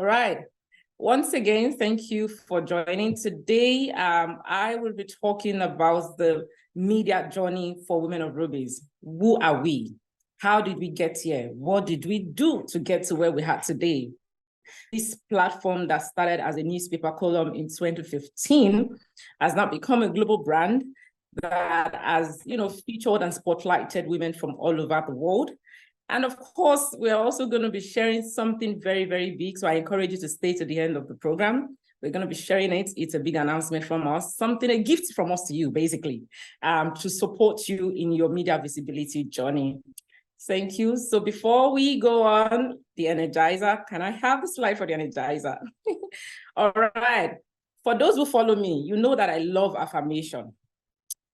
All right. Once again, thank you for joining. Today, I will be talking about the media journey for women of Rubies. Who are we? How did we get here? What did we do to get to where we are today? This platform that started as a newspaper column in 2015 has now become a global brand that has, featured and spotlighted women from all over the world. And of course, we're also going to be sharing something very, very big. So I encourage you to stay to the end of the program. We're going to be sharing it. It's a big announcement from us, a gift from us to you, basically, to support you in your media visibility journey. Thank you. So before we go on, the Energizer, can I have the slide for the Energizer? All right. For those who follow me, you know that I love affirmation.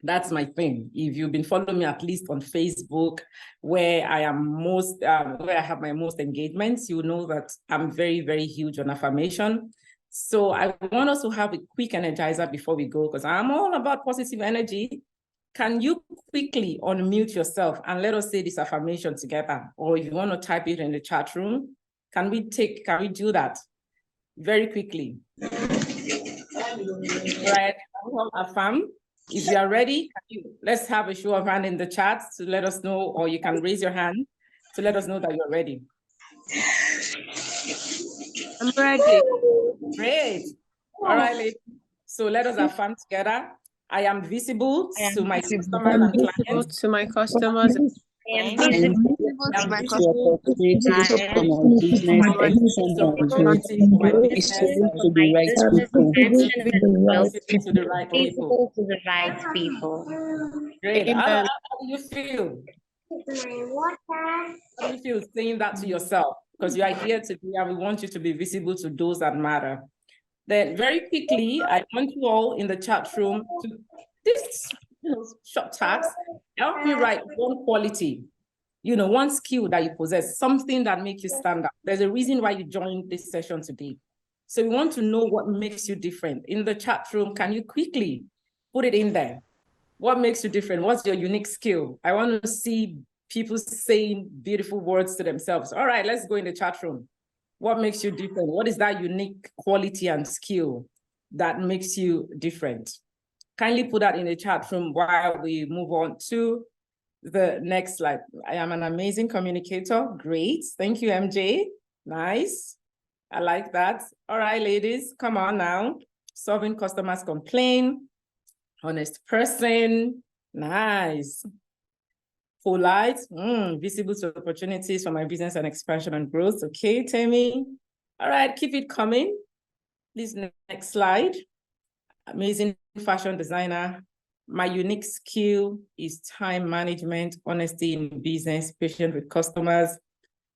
That's my thing. If you've been following me at least on Facebook, where I am where I have my most engagements, you know that I'm very, very huge on affirmation. So I want us to have a quick Energizer before we go, because I'm all about positive energy. Can you quickly unmute yourself and let us say this affirmation together? Or if you want to type it in the chat room, can we do that very quickly? All right, affirm. If you are ready, let's have a show of hand in the chat to let us know, or you can raise your hand to let us know that you're ready. I'm ready. Great. All right, ladies. So let us affirm together. I am visible to my customers and clients. To my customers. I am visible to my customers to the right people. Great. How do you feel? How do you feel saying that to yourself? Because you are here today and we want you to be visible to those that matter. Then very quickly, I want you all in the chat room to this short task. Help me write one quality, one skill that you possess, something that makes you stand out. There's a reason why you joined this session today. So we want to know what makes you different. In the chat room, can you quickly put it in there? What makes you different? What's your unique skill? I want to see people saying beautiful words to themselves. All right, let's go in the chat room. What makes you different? What is that unique quality and skill that makes you different? Kindly put that in the chat room while we move on to the next slide. I am an amazing communicator. Great. Thank you, MJ. Nice. I like that. All right, ladies, come on now. Solving customers' complaint. Honest person. Nice. Polite, visible to opportunities for my business and expansion and growth. Okay, Tammy. All right, keep it coming. Please, next slide. Amazing fashion designer. My unique skill is time management, honesty in business, patient with customers.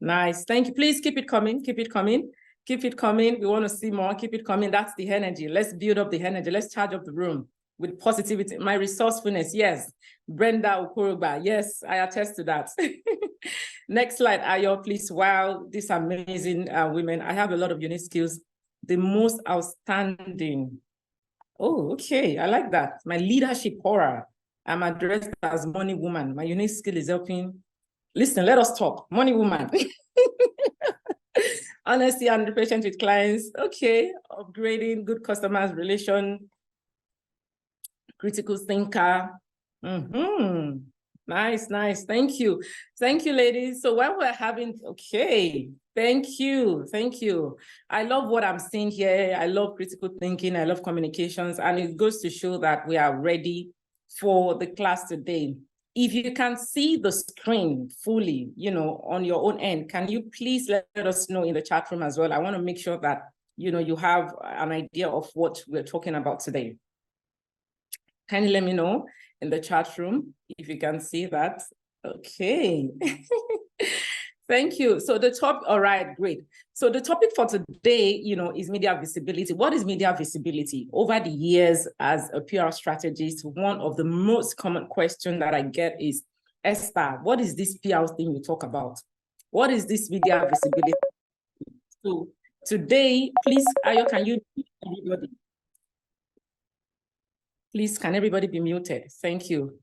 Nice, thank you. Please keep it coming, keep it coming, keep it coming. We want to see more, keep it coming. That's the energy. Let's build up the energy. Let's charge up the room with positivity. My resourcefulness, yes. Brenda Okoroba, yes, I attest to that. Next slide, Ayo, please. Wow, these amazing women. I have a lot of unique skills. The most outstanding. Oh, okay, I like that. My leadership aura. I'm addressed as money woman. My unique skill is helping. Listen, let us talk. Money woman. Honesty and patience with clients. Okay, upgrading, good customers relation. Critical thinker. Nice, nice. Thank you. Thank you, ladies. So when we're having, okay, thank you. Thank you. I love what I'm seeing here. I love critical thinking. I love communications. And it goes to show that we are ready for the class today. If you can see the screen fully, on your own end, can you please let us know in the chat room as well? I want to make sure that, you have an idea of what we're talking about today. Can you let me know in the chat room if you can see that? Okay. Thank you. So all right, great. So the topic for today, is media visibility. What is media visibility? Over the years as a PR strategist, one of the most common questions that I get is, Esther, what is this PR thing you talk about? What is this media visibility? So today, please, Ayo, can you everybody? Please, can everybody be muted? Thank you.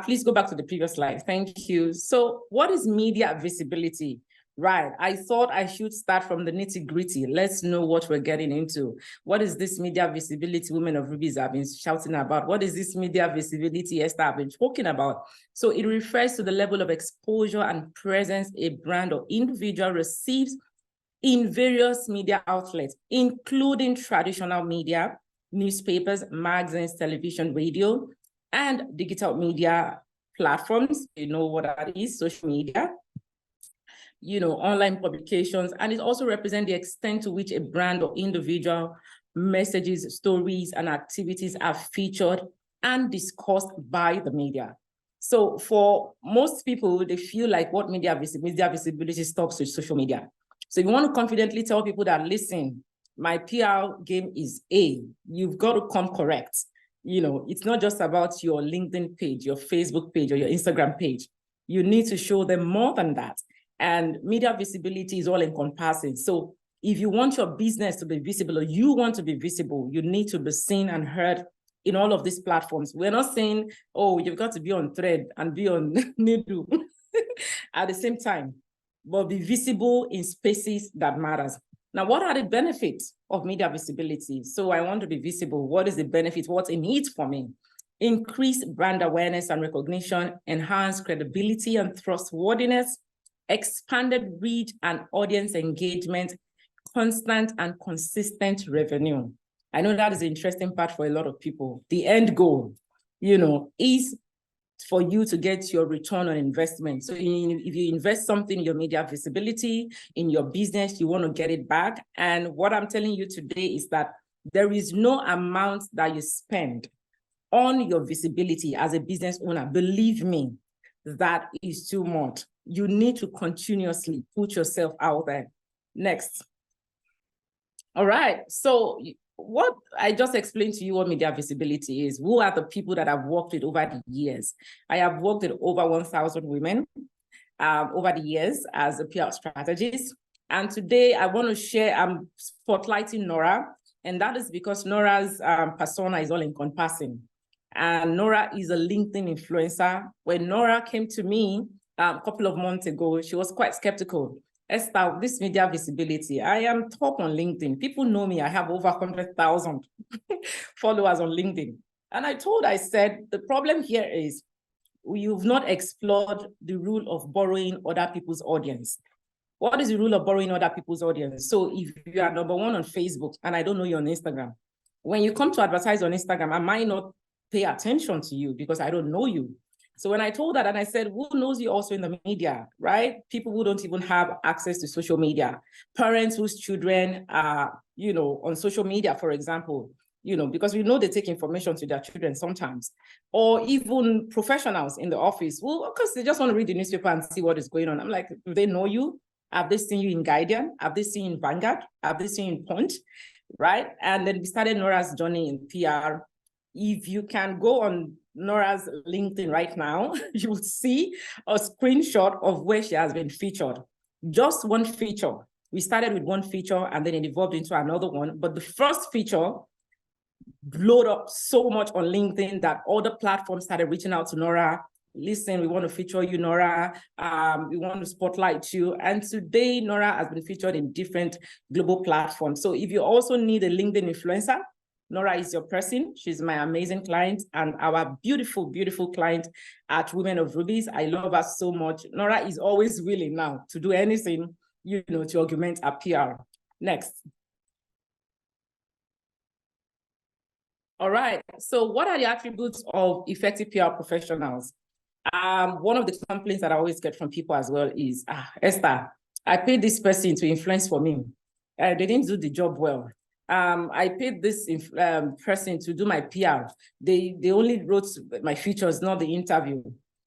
Please go back to the previous slide. Thank you. So what is media visibility? Right. I thought I should start from the nitty-gritty. Let's know what we're getting into. What is this media visibility Women of Rubies have been shouting about? What is this media visibility Esther have been talking about? So it refers to the level of exposure and presence a brand or individual receives in various media outlets, including traditional media, newspapers, magazines, television, radio, and digital media platforms. You know what that is, social media, online publications, and it also represents the extent to which a brand or individual messages, stories, and activities are featured and discussed by the media. So for most people, they feel like what media visibility stops with social media. So if you want to confidently tell people that, listen, my PR game is A, you've got to come correct. It's not just about your LinkedIn page, your Facebook page, or your Instagram page. You need to show them more than that. And media visibility is all encompassing. So if you want your business to be visible, or you want to be visible, you need to be seen and heard in all of these platforms. We're not saying, oh, you've got to be on Thread and be on Needle at the same time, but be visible in spaces that matters. Now, what are the benefits of media visibility? So I want to be visible. What is the benefit? What's in it for me? Increase brand awareness and recognition, enhance credibility and trustworthiness, expanded reach and audience engagement, constant and consistent revenue. I know that is the interesting part for a lot of people. The end goal, is for you to get your return on investment. So if you invest something in your media visibility, in your business, you want to get it back. And what I'm telling you today is that there is no amount that you spend on your visibility as a business owner. Believe me, that is too much. You need to continuously put yourself out there. Next. All right. So what I just explained to you what media visibility is. Who are the people that I've worked with over the years? I have worked with over 1,000 women over the years as a PR strategist. And today I want to share, I'm spotlighting Nora. And that is because Nora's persona is all encompassing. And Nora is a LinkedIn influencer. When Nora came to me a couple of months ago, she was quite skeptical. Esther, this media visibility, I am top on LinkedIn. People know me. I have over 100,000 followers on LinkedIn. And I said, the problem here is you've not explored the rule of borrowing other people's audience. What is the rule of borrowing other people's audience? So if you are number one on Facebook and I don't know you on Instagram, when you come to advertise on Instagram, I might not pay attention to you because I don't know you. So when I told that, and I said, who knows you also in the media, right? People who don't even have access to social media, parents whose children are, on social media, for example, because we know they take information to their children sometimes, or even professionals in the office. Well, of course, they just want to read the newspaper and see what is going on. I'm like, do they know you? Have they seen you in Guardian? Have they seen you in Vanguard? Have they seen you in Punch? Right? And then we started Nora's journey in PR. If you can go on Nora's LinkedIn right now, you will see a screenshot of where she has been featured. Just one feature. We started with one feature and then it evolved into another one. But the first feature blew up so much on LinkedIn that other platforms started reaching out to Nora. Listen, we want to feature you, Nora. We want to spotlight you. And today, Nora has been featured in different global platforms. So if you also need a LinkedIn influencer, Nora is your person. She's my amazing client and our beautiful, beautiful client at Women of Rubies. I love her so much. Nora is always willing now to do anything, to augment our PR. Next. All right. So what are the attributes of effective PR professionals? One of the complaints that I always get from people as well is, Esther, I paid this person to influence for me. They didn't do the job well. I paid this person to do my PR. They only wrote my features, not the interview,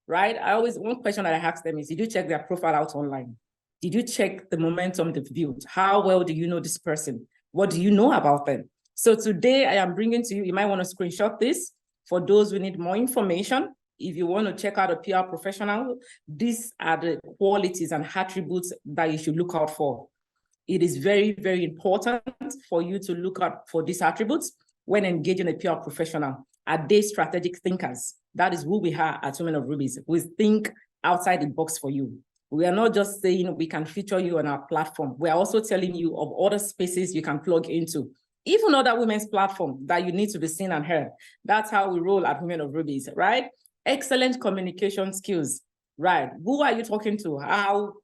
right? One question that I ask them is, did you check their profile out online? Did you check the momentum they've built? How well do you know this person? What do you know about them? So today I am bringing to you, you might want to screenshot this for those who need more information. If you want to check out a PR professional, these are the qualities and attributes that you should look out for. It is very, very important for you to look out for these attributes when engaging a PR professional. Are they strategic thinkers? That is who we are at Women of Rubies. We think outside the box for you. We are not just saying we can feature you on our platform. We are also telling you of other spaces you can plug into, even other women's platforms that you need to be seen and heard. That's how we roll at Women of Rubies, right? Excellent communication skills, right? Who are you talking to? How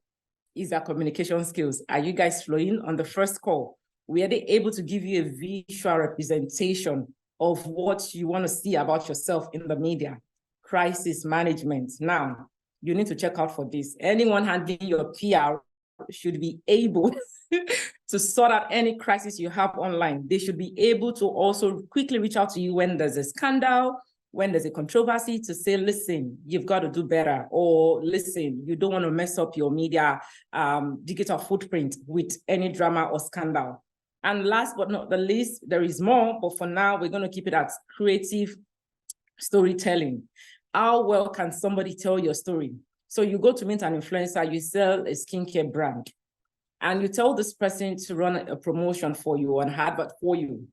is that communication skills? Are you guys flowing on the first call? Were they able to give you a visual representation of what you want to see about yourself in the media? Crisis management. Now, you need to check out for this. Anyone handling your PR should be able to sort out any crisis you have online. They should be able to also quickly reach out to you when there's a scandal, when there's a controversy, to say, listen, you've got to do better, or listen, you don't want to mess up your media digital footprint with any drama or scandal. And last but not the least, there is more, but for now, we're going to keep it at creative storytelling. How well can somebody tell your story? So you go to meet an influencer, you sell a skincare brand, and you tell this person to run a promotion for you, an advert for you.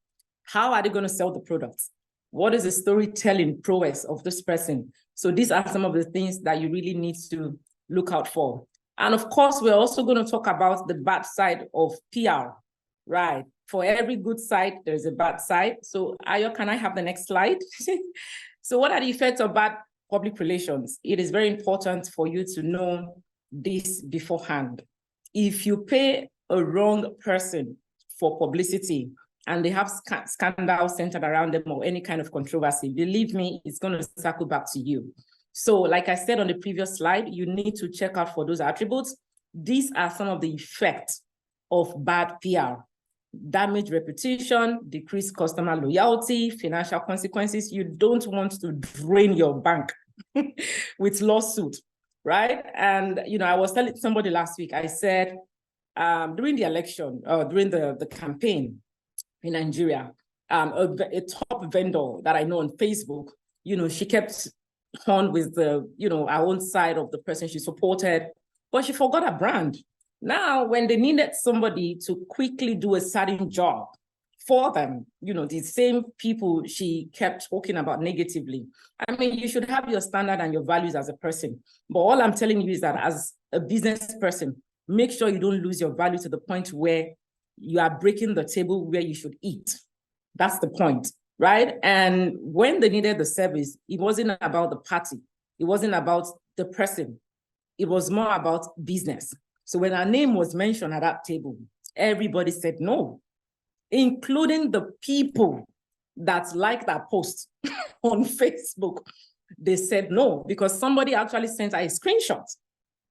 How are they going to sell the products? What is the storytelling prowess of this person? So these are some of the things that you really need to look out for. And of course, we're also going to talk about the bad side of PR, right? For every good side, there's a bad side. So Ayo, can I have the next slide? So what are the effects of bad public relations? It is very important for you to know this beforehand. If you pay a wrong person for publicity and they have scandals centered around them or any kind of controversy, believe me, it's going to circle back to you. So like I said on the previous slide, you need to check out for those attributes. These are some of the effects of bad PR. Damaged reputation, decreased customer loyalty, financial consequences. You don't want to drain your bank with lawsuit, right? And, you know, I was telling somebody last week, I said, during the election, during the campaign in Nigeria, a top vendor that I know on Facebook, you know, she kept on with the, you know, our own side of the person she supported, but she forgot her brand. Now, when they needed somebody to quickly do a certain job for them, you know, the same people she kept talking about negatively. I mean, you should have your standard and your values as a person. But all I'm telling you is that as a business person, make sure you don't lose your value to the point where you are breaking the table where you should eat. That's the point, right? And when they needed the service, it wasn't about the party. It wasn't about the person. It was more about business. So when our name was mentioned at that table, everybody said no, including the people that liked that post on Facebook. They said no, because somebody actually sent a screenshot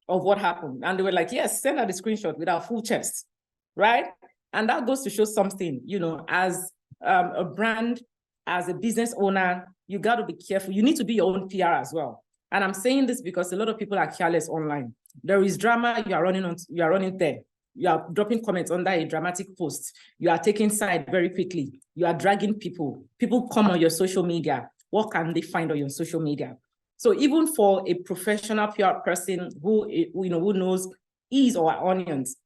of what happened. And they were like, yes, send her the screenshot with our full chest, right? And that goes to show something, you know, as a brand, as a business owner, you got to be careful. You need to be your own PR as well. And I'm saying this because a lot of people are careless online. There is drama, you are running there. You are dropping comments under a dramatic post. You are taking side very quickly. You are dragging people. People come on your social media. What can they find on your social media? So even for a professional PR person who, you know, who knows his or her onions,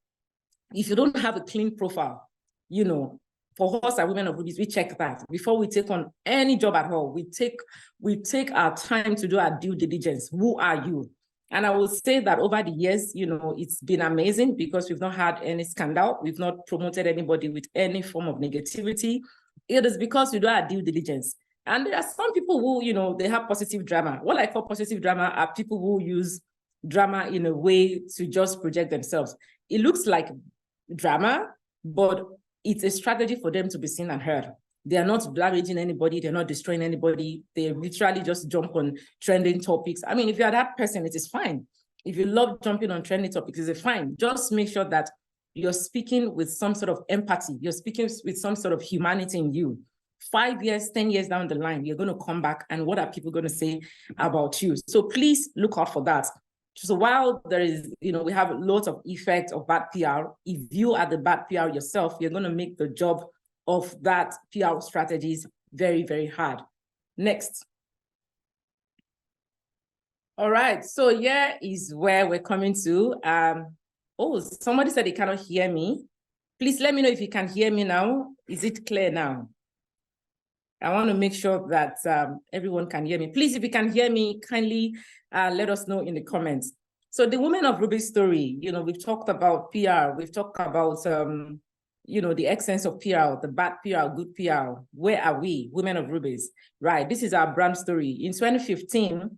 if you don't have a clean profile, you know, for us as Women of Rubies, we check that before we take on any job at all. We take our time to do our due diligence. Who are you? And I will say that over the years, you know, it's been amazing because we've not had any scandal. We've not promoted anybody with any form of negativity. It is because we do our due diligence. And there are some people who, you know, they have positive drama. What I call positive drama are people who use drama in a way to just project themselves. It looks like drama, but it's a strategy for them to be seen and heard. They are not damaging anybody. They're not destroying anybody. They literally just jump on trending topics. I mean, if you're that person, it is fine. If you love jumping on trending topics, it's fine. Just make sure that you're speaking with some sort of empathy. You're speaking with some sort of humanity in you. 5 years, 10 years down the line, you're going to come back and what are people going to say about you? So please look out for that. So while there is, you know, we have lots of effects of bad PR, if you are the bad PR yourself, you're going to make the job of that PR strategies very, very hard. Next. All right, so here is where we're coming to. Oh, somebody said they cannot hear me. Please let me know if you can hear me now. Is it clear now? I want to make sure that everyone can hear me. Please, if you can hear me, kindly let us know in the comments. So the Women of Ruby's story, we've talked about PR, we've talked about, the essence of PR, the bad PR, good PR. Where are we, Women of Ruby's, right? This is our brand story. In 2015,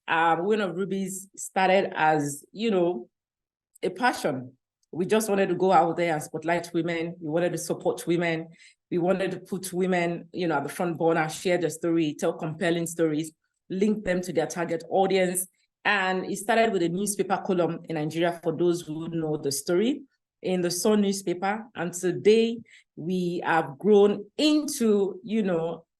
Women of Ruby's started as, a passion. We just wanted to go out there and spotlight women. We wanted to support women. We wanted to put women, at the front burner, share their story, tell compelling stories, link them to their target audience. And it started with a newspaper column in Nigeria, for those who know the story, in the Sun newspaper. And today we have grown into,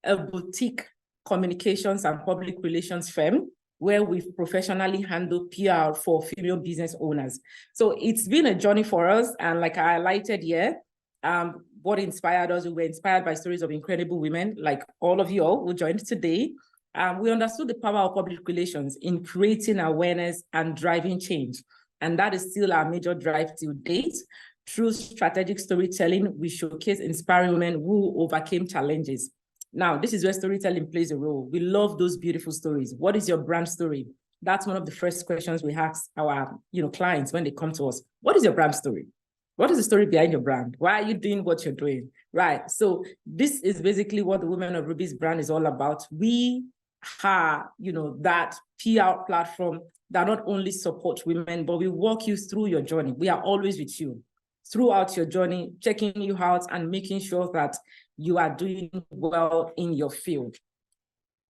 a boutique communications and public relations firm where we've professionally handled PR for female business owners. So it's been a journey for us. And like I highlighted here, what inspired us, we were inspired by stories of incredible women, like all of you all who joined today. We understood the power of public relations in creating awareness and driving change. And that is still our major drive to date. Through strategic storytelling, we showcase inspiring women who overcame challenges. Now, this is where storytelling plays a role. We love those beautiful stories. What is your brand story? That's one of the first questions we ask our clients when they come to us. What is your brand story? What is the story behind your brand? Why are you doing what you're doing? Right. So this is basically what the Women of Ruby's brand is all about. We are, that PR platform that not only supports women, but we walk you through your journey. We are always with you throughout your journey, checking you out and making sure that you are doing well in your field.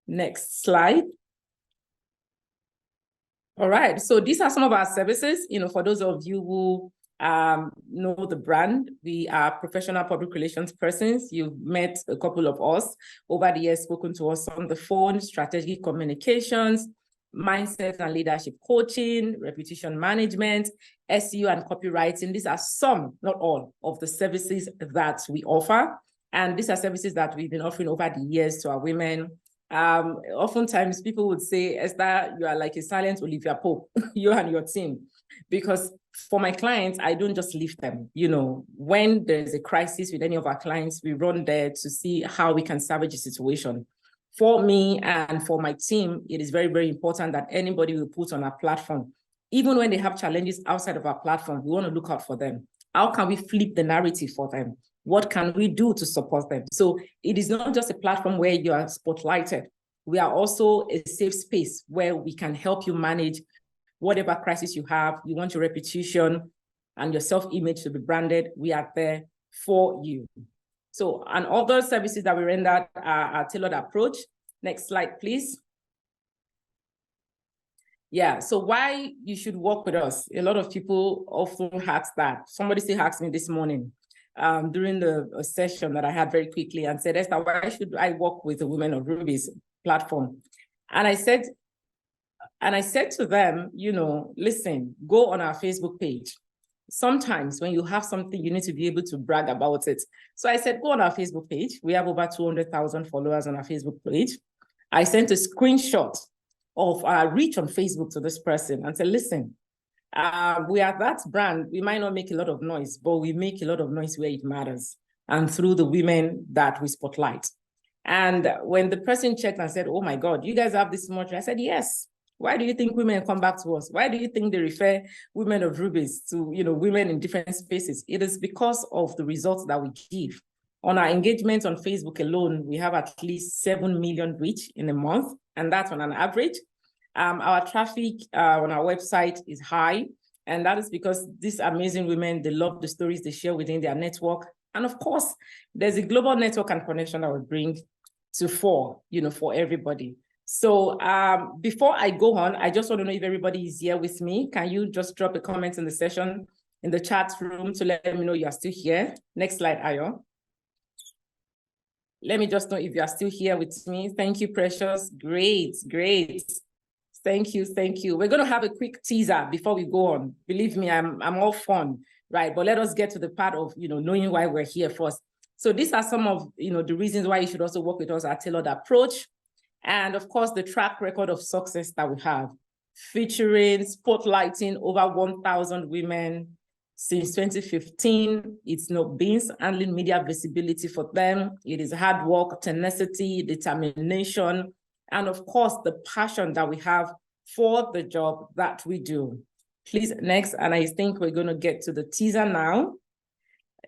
Next slide. All right, so these are some of our services. For those of you who know the brand, we are professional public relations persons. You've met a couple of us over the years, spoken to us on the phone, strategic communications, mindset and leadership coaching, reputation management, SEO and copywriting. These are some, not all, of the services that we offer. And these are services that we've been offering over the years to our women. Oftentimes people would say, Esther, you are like a silent Olivia Pope, you and your team. Because for my clients, I don't just leave them. When there's a crisis with any of our clients, we run there to see how we can salvage the situation. For me and for my team, it is very, very important that anybody we put on our platform, even when they have challenges outside of our platform, we want to look out for them. How can we flip the narrative for them? What can we do to support them? So it is not just a platform where you are spotlighted. We are also a safe space where we can help you manage whatever crisis you have. You want your reputation and your self-image to be branded. We are there for you. So, and other services that we render are a tailored approach. Next slide, please. Yeah, so why you should work with us? A lot of people often ask that. Somebody still asked me this morning during the session that I had very quickly and said, Esther, why should I work with the Women of Ruby's platform? And I said to them, listen, go on our Facebook page. Sometimes when you have something, you need to be able to brag about it. So I said, go on our Facebook page. We have over 200,000 followers on our Facebook page. I sent a screenshot of our reach on Facebook to this person and said, listen, we are that brand. We might not make a lot of noise, but we make a lot of noise where it matters and through the women that we spotlight. And when the person checked and said, oh my God, you guys have this much, I said, yes. Why do you think women come back to us? Why do you think they refer Women of Ruby's to, women in different spaces? It is because of the results that we give. On our engagement on Facebook alone, we have at least 7 million reach in a month, and that's on an average. Our traffic on our website is high, and that is because these amazing women, they love the stories they share within their network. And of course, there's a global network and connection that we bring to for everybody. So before I go on, I just want to know if everybody is here with me. Can you just drop a comment in the session, in the chat room to let me know you are still here? Next slide, Ayo. Let me just know if you are still here with me. Thank you, Precious. Great, great. Thank you, thank you. We're going to have a quick teaser before we go on. Believe me, I'm all fun, right? But let us get to the part of, knowing why we're here first. So these are some of, the reasons why you should also work with us, our tailored approach. And of course, the track record of success that we have, featuring, spotlighting over 1,000 women since 2015. It's no beans handling media visibility for them. It is hard work, tenacity, determination, and of course, the passion that we have for the job that we do. Please, next, and I think we're going to get to the teaser now.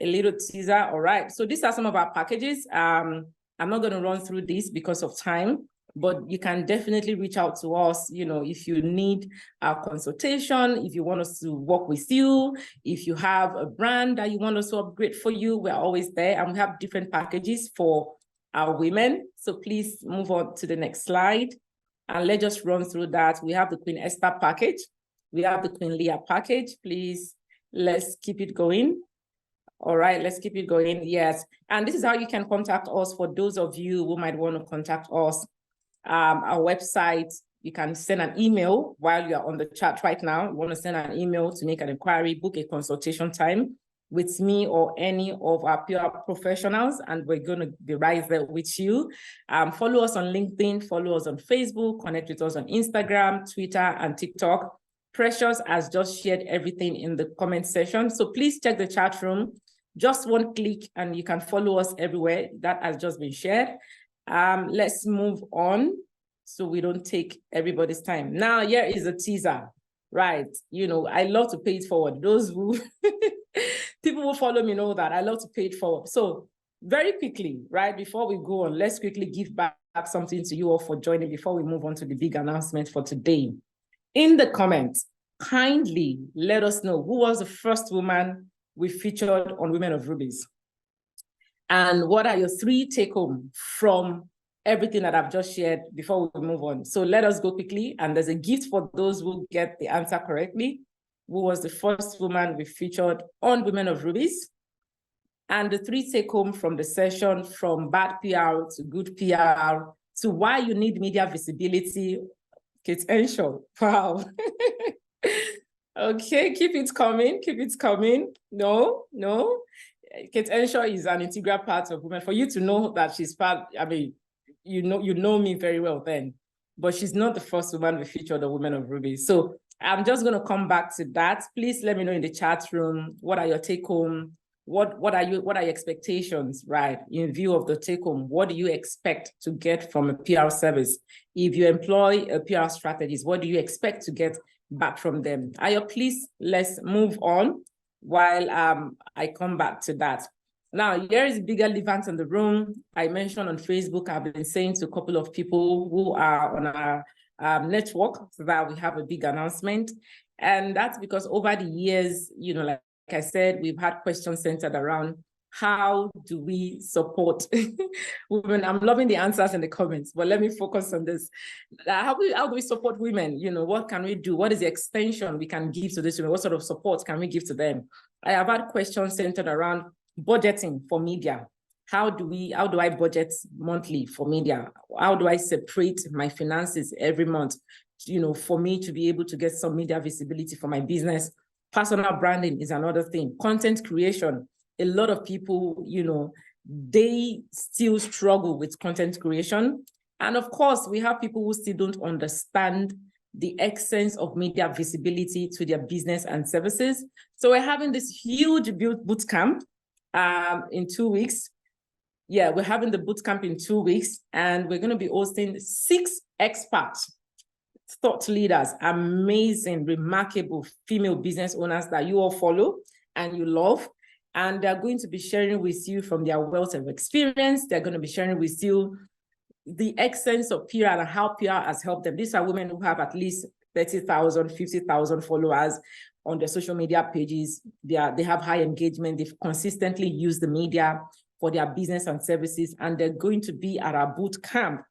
A little teaser, all right. So these are some of our packages. I'm not going to run through this because of time, but you can definitely reach out to us, if you need our consultation, if you want us to work with you, if you have a brand that you want us to upgrade for you, we're always there, and we have different packages for our women. So please move on to the next slide, and let's just run through that. We have the Queen Esther package. We have the Queen Leah package. Please, let's keep it going. All right, let's keep it going. Yes, and this is how you can contact us for those of you who might want to contact us. Our website, you can send an email while you're on the chat right now. You want to send an email to make an inquiry, book a consultation time with me or any of our PR professionals, and we're going to be right there with you. Follow us on LinkedIn, follow us on Facebook, connect with us on Instagram, Twitter, and TikTok. Precious has just shared everything in the comment section, so please check the chat room. Just one click and you can follow us everywhere. That has just been shared. Let's move on so we don't take everybody's time. Now, here is a teaser, right? I love to pay it forward. Those who, people who follow me know that I love to pay it forward. So very quickly, right, before we go on, let's quickly give back something to you all for joining before we move on to the big announcement for today. In the comments, kindly let us know who was the first woman we featured on Women of Rubies. And what are your 3 take-home from everything that I've just shared before we move on? So let us go quickly. And there's a gift for those who get the answer correctly. Who was the first woman we featured on Women of Rubies? And the 3 take-home from the session, from bad PR to good PR to why you need media visibility. Kate Enshaw, wow. Okay, keep it coming, keep it coming. No. Kate Enshaw is an integral part of Women. For you to know that she's part, I mean, you know me very well then, but she's not the first woman we featured on Women of Rubies. So I'm just going to come back to that. Please let me know in the chat room, what are your take-home? What are your expectations, right? In view of the take-home, what do you expect to get from a PR service? If you employ a PR strategist, what do you expect to get back from them? Ayo, please, let's move on while I come back to that. Now, here is a big elephant in the room. I mentioned on Facebook, I've been saying to a couple of people who are on our network that we have a big announcement. And that's because over the years, like I said, we've had questions centered around how do we support women? I'm loving the answers in the comments, but let me focus on this. How do we support women? What can we do? What is the extension we can give to this women? What sort of support can we give to them? I have had questions centered around budgeting for media. How do I budget monthly for media? How do I separate my finances every month, for me to be able to get some media visibility for my business? Personal branding is another thing. Content creation. A lot of people, they still struggle with content creation. And of course, we have people who still don't understand the essence of media visibility to their business and services. So we're having this huge boot camp in 2 weeks. Yeah, we're having the boot camp in 2 weeks, and we're going to be hosting 6 experts, thought leaders, amazing, remarkable female business owners that you all follow and you love. And they're going to be sharing with you from their wealth of experience. They're going to be sharing with you the essence of PR and how PR has helped them. These are women who have at least 30,000, 50,000 followers on their social media pages. They have high engagement. They've consistently used the media for their business and services. And they're going to be at our boot camp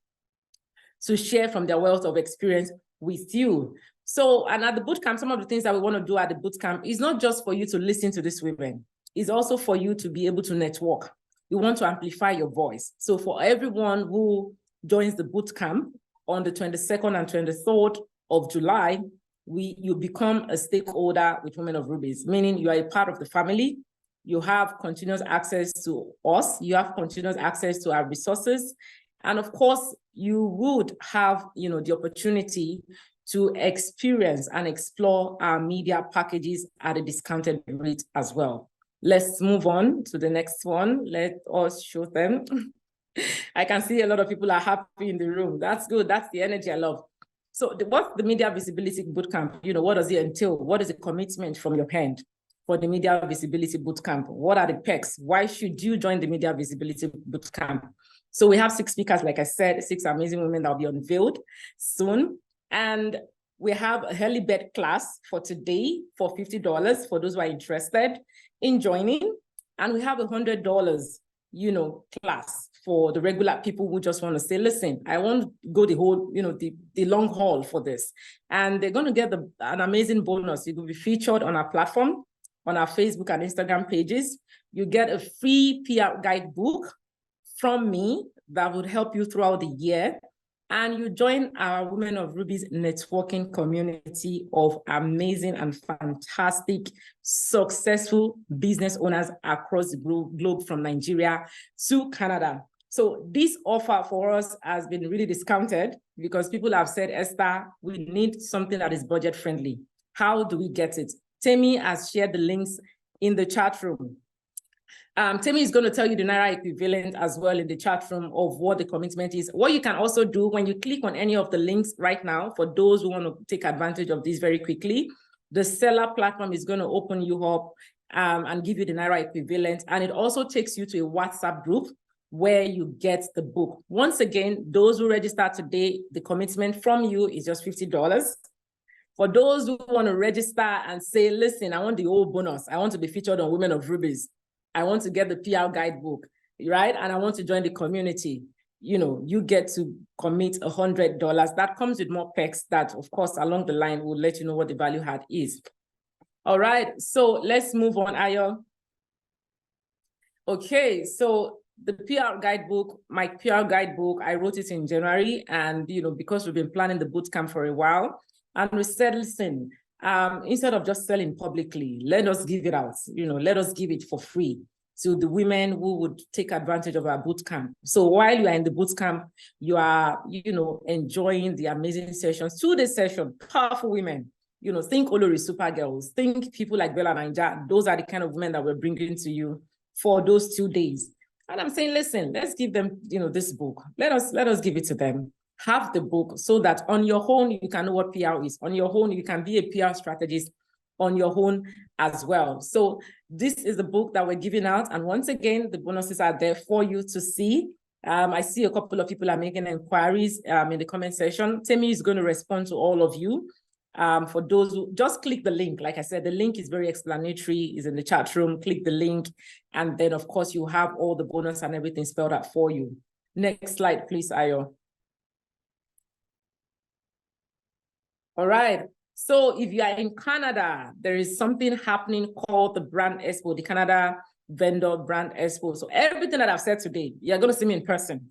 to share from their wealth of experience with you. So, and at the boot camp, some of the things that we want to do at the boot camp is not just for you to listen to these women. It's also for you to be able to network. We want to amplify your voice. So for everyone who joins the boot camp on the 22nd and 23rd of July, you become a stakeholder with Women of Rubies, meaning you are a part of the family. You have continuous access to us. You have continuous access to our resources. And of course, you would have, the opportunity to experience and explore our media packages at a discounted rate as well. Let's move on to the next one. Let us show them. I can see a lot of people are happy in the room. That's good. That's the energy I love. So what's the media visibility bootcamp? You know, what does it entail? What is the commitment from your hand for the media visibility bootcamp? What are the perks? Why should you join the media visibility bootcamp? So we have 6 speakers, like I said, 6 amazing women that will be unveiled soon. And we have a early bird class for today for $50 for those who are interested in joining. And we have $100, you know, class for the regular people who just want to say, listen, I want to go the whole, you know, the long haul for this. And they're going to get an amazing bonus. You will be featured on our platform, on our Facebook and Instagram pages. You get a free PR guidebook from me that would help you throughout the year. And you join our Women of Ruby's networking community of amazing and fantastic, successful business owners across the globe from Nigeria to Canada. So this offer for us has been really discounted because people have said, Esther, we need something that is budget friendly. How do we get it? Temi has shared the links in the chat room. Temi is going to tell you the Naira equivalent as well in the chat room of what the commitment is. What you can also do when you click on any of the links right now, for those who want to take advantage of this very quickly, the seller platform is going to open you up and give you the Naira equivalent. And it also takes you to a WhatsApp group where you get the book. Once again, those who register today, the commitment from you is just $50. For those who want to register and say, listen, I want the whole bonus. I want to be featured on Women of Rubies. I want to get the PR guidebook, right? And I want to join the community. You know, you get to commit $100. That comes with more perks that, of course, along the line, will let you know what the value add is. All right, so let's move on, Ayo. Okay, so the PR guidebook, my PR guidebook, I wrote it in January. And, you know, because we've been planning the bootcamp for a while, and we said, listen, instead of just selling publicly, let us give it out, you know, let us give it for free to the women who would take advantage of our bootcamp. So while you are in the bootcamp, you are, you know, enjoying the amazing sessions. 2-day session, powerful women, you know, think Olori Supergirls, think people like Bella Ninja. Those are the kind of women that we're bringing to you for those 2 days. And I'm saying, listen, let's give them, you know, this book. Let us give it to them. Have the book so that on your own, you can know what PR is. On your own, you can be a PR strategist on your own as well. So this is the book that we're giving out. And once again, the bonuses are there for you to see. I see a couple of people are making inquiries in the comment section. Temi is going to respond to all of you. For those who just click the link, like I said, the link is very explanatory, is in the chat room. Click the link. And then, of course, you have all the bonus and everything spelled out for you. Next slide, please, Ayo. All right. So if you are in Canada, there is something happening called the Brand Expo, the Canada Vendor Brand Expo. So everything that I've said today, you're going to see me in person.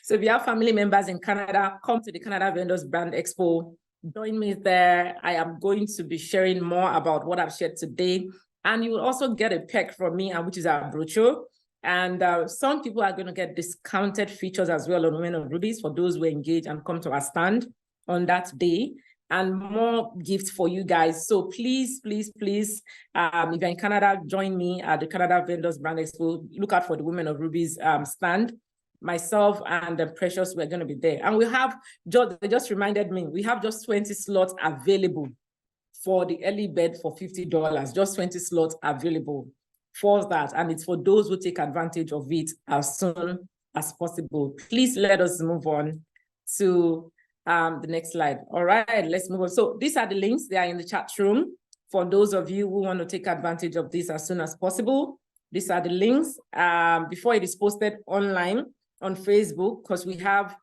So if you have family members in Canada, come to the Canada Vendors Brand Expo. Join me there. I am going to be sharing more about what I've shared today. And you will also get a pack from me, which is our brochure. And some people are going to get discounted features as well on Women of Rubies for those who engage and come to our stand on that day, and more gifts for you guys. So please, please, please, if you're in Canada, join me at the Canada Vendors Brand Expo. Look out for the Women of Rubies stand. Myself and Precious, we're going to be there. And we have, they just reminded me, we have just 20 slots available for the early bird for $50. Just 20 slots available for that. And it's for those who take advantage of it as soon as possible. Please let us move on to the next slide. All right, let's move on. So these are the links. They are in the chat room for those of you who want to take advantage of this as soon as possible. These are the links before it is posted online on Facebook, because we have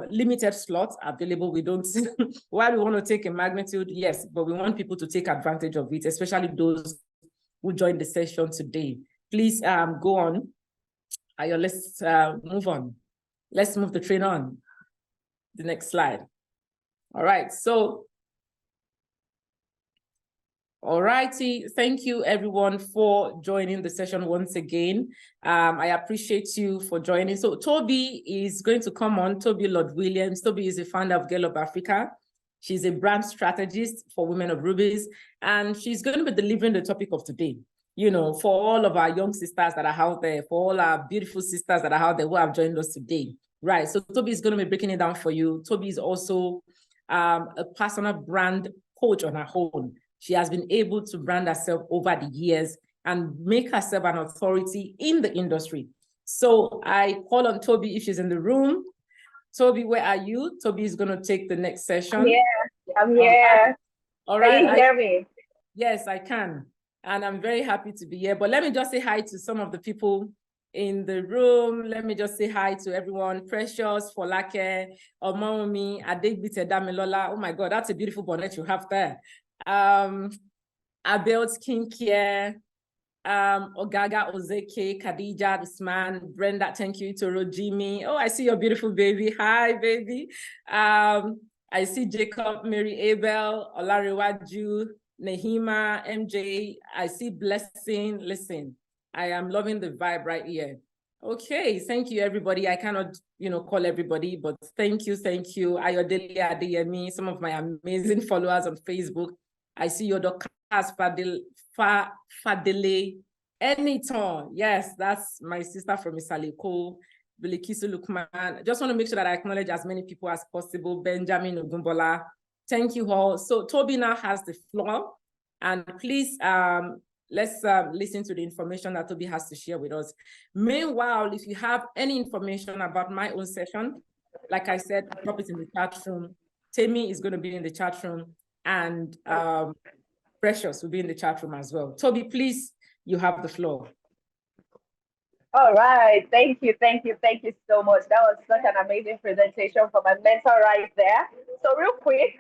limited slots available. We don't, while we want to take a magnitude, yes, but we want people to take advantage of it, especially those who joined the session today. Please go on. Let's move on. Let's move the train on. The next slide. All right, so, all righty. Thank you everyone for joining the session once again. I appreciate you for joining. So Toby is going to come on, Tobby Lordwilliams. Toby is the founder of Girl of Africa. She's a brand strategist for Women of Rubies, and she's going to be delivering the topic of today. You know, for all of our young sisters that are out there, for all our beautiful sisters that are out there who have joined us today. Right, so Toby is going to be breaking it down for you. Toby is also a personal brand coach on her own. She has been able to brand herself over the years and make herself an authority in the industry. So I call on Toby if she's in the room. Toby, where are you? Toby is going to take the next session. I'm here. All right. Can you hear me? Yes, I can. And I'm very happy to be here. But let me just say hi to some of the people in the room. Let me just say hi to everyone. Precious, Folake, Omomi, Adegbite Damilola. Oh my God, that's a beautiful bonnet you have there. Abel Skincare, Ogaga Ozeke, Khadija, Usman, Brenda, thank you, Toro, Jimmy. Oh, I see your beautiful baby. Hi, baby. I see Jacob, Mary Abel, Olariwaju, Nehima, MJ. I see Blessing. Listen, I am loving the vibe right here. Okay, thank you, everybody. I cannot, call everybody, but thank you. Ayodele Adeyemi, some of my amazing followers on Facebook. I see your Dr. Fadele Anytime. Yes, that's my sister from Isaliko, Bilikisu Lukman. I just want to make sure that I acknowledge as many people as possible. Benjamin Ogumbola. Thank you all. So Toby now has the floor. And please, let's listen to the information that Toby has to share with us. Meanwhile, if you have any information about my own session, like I said, drop it in the chat room. Tammy is going to be in the chat room, and Precious will be in the chat room as well. Toby, please, you have the floor. All right. Thank you so much. That was such an amazing presentation from my mentor right there. So real quick,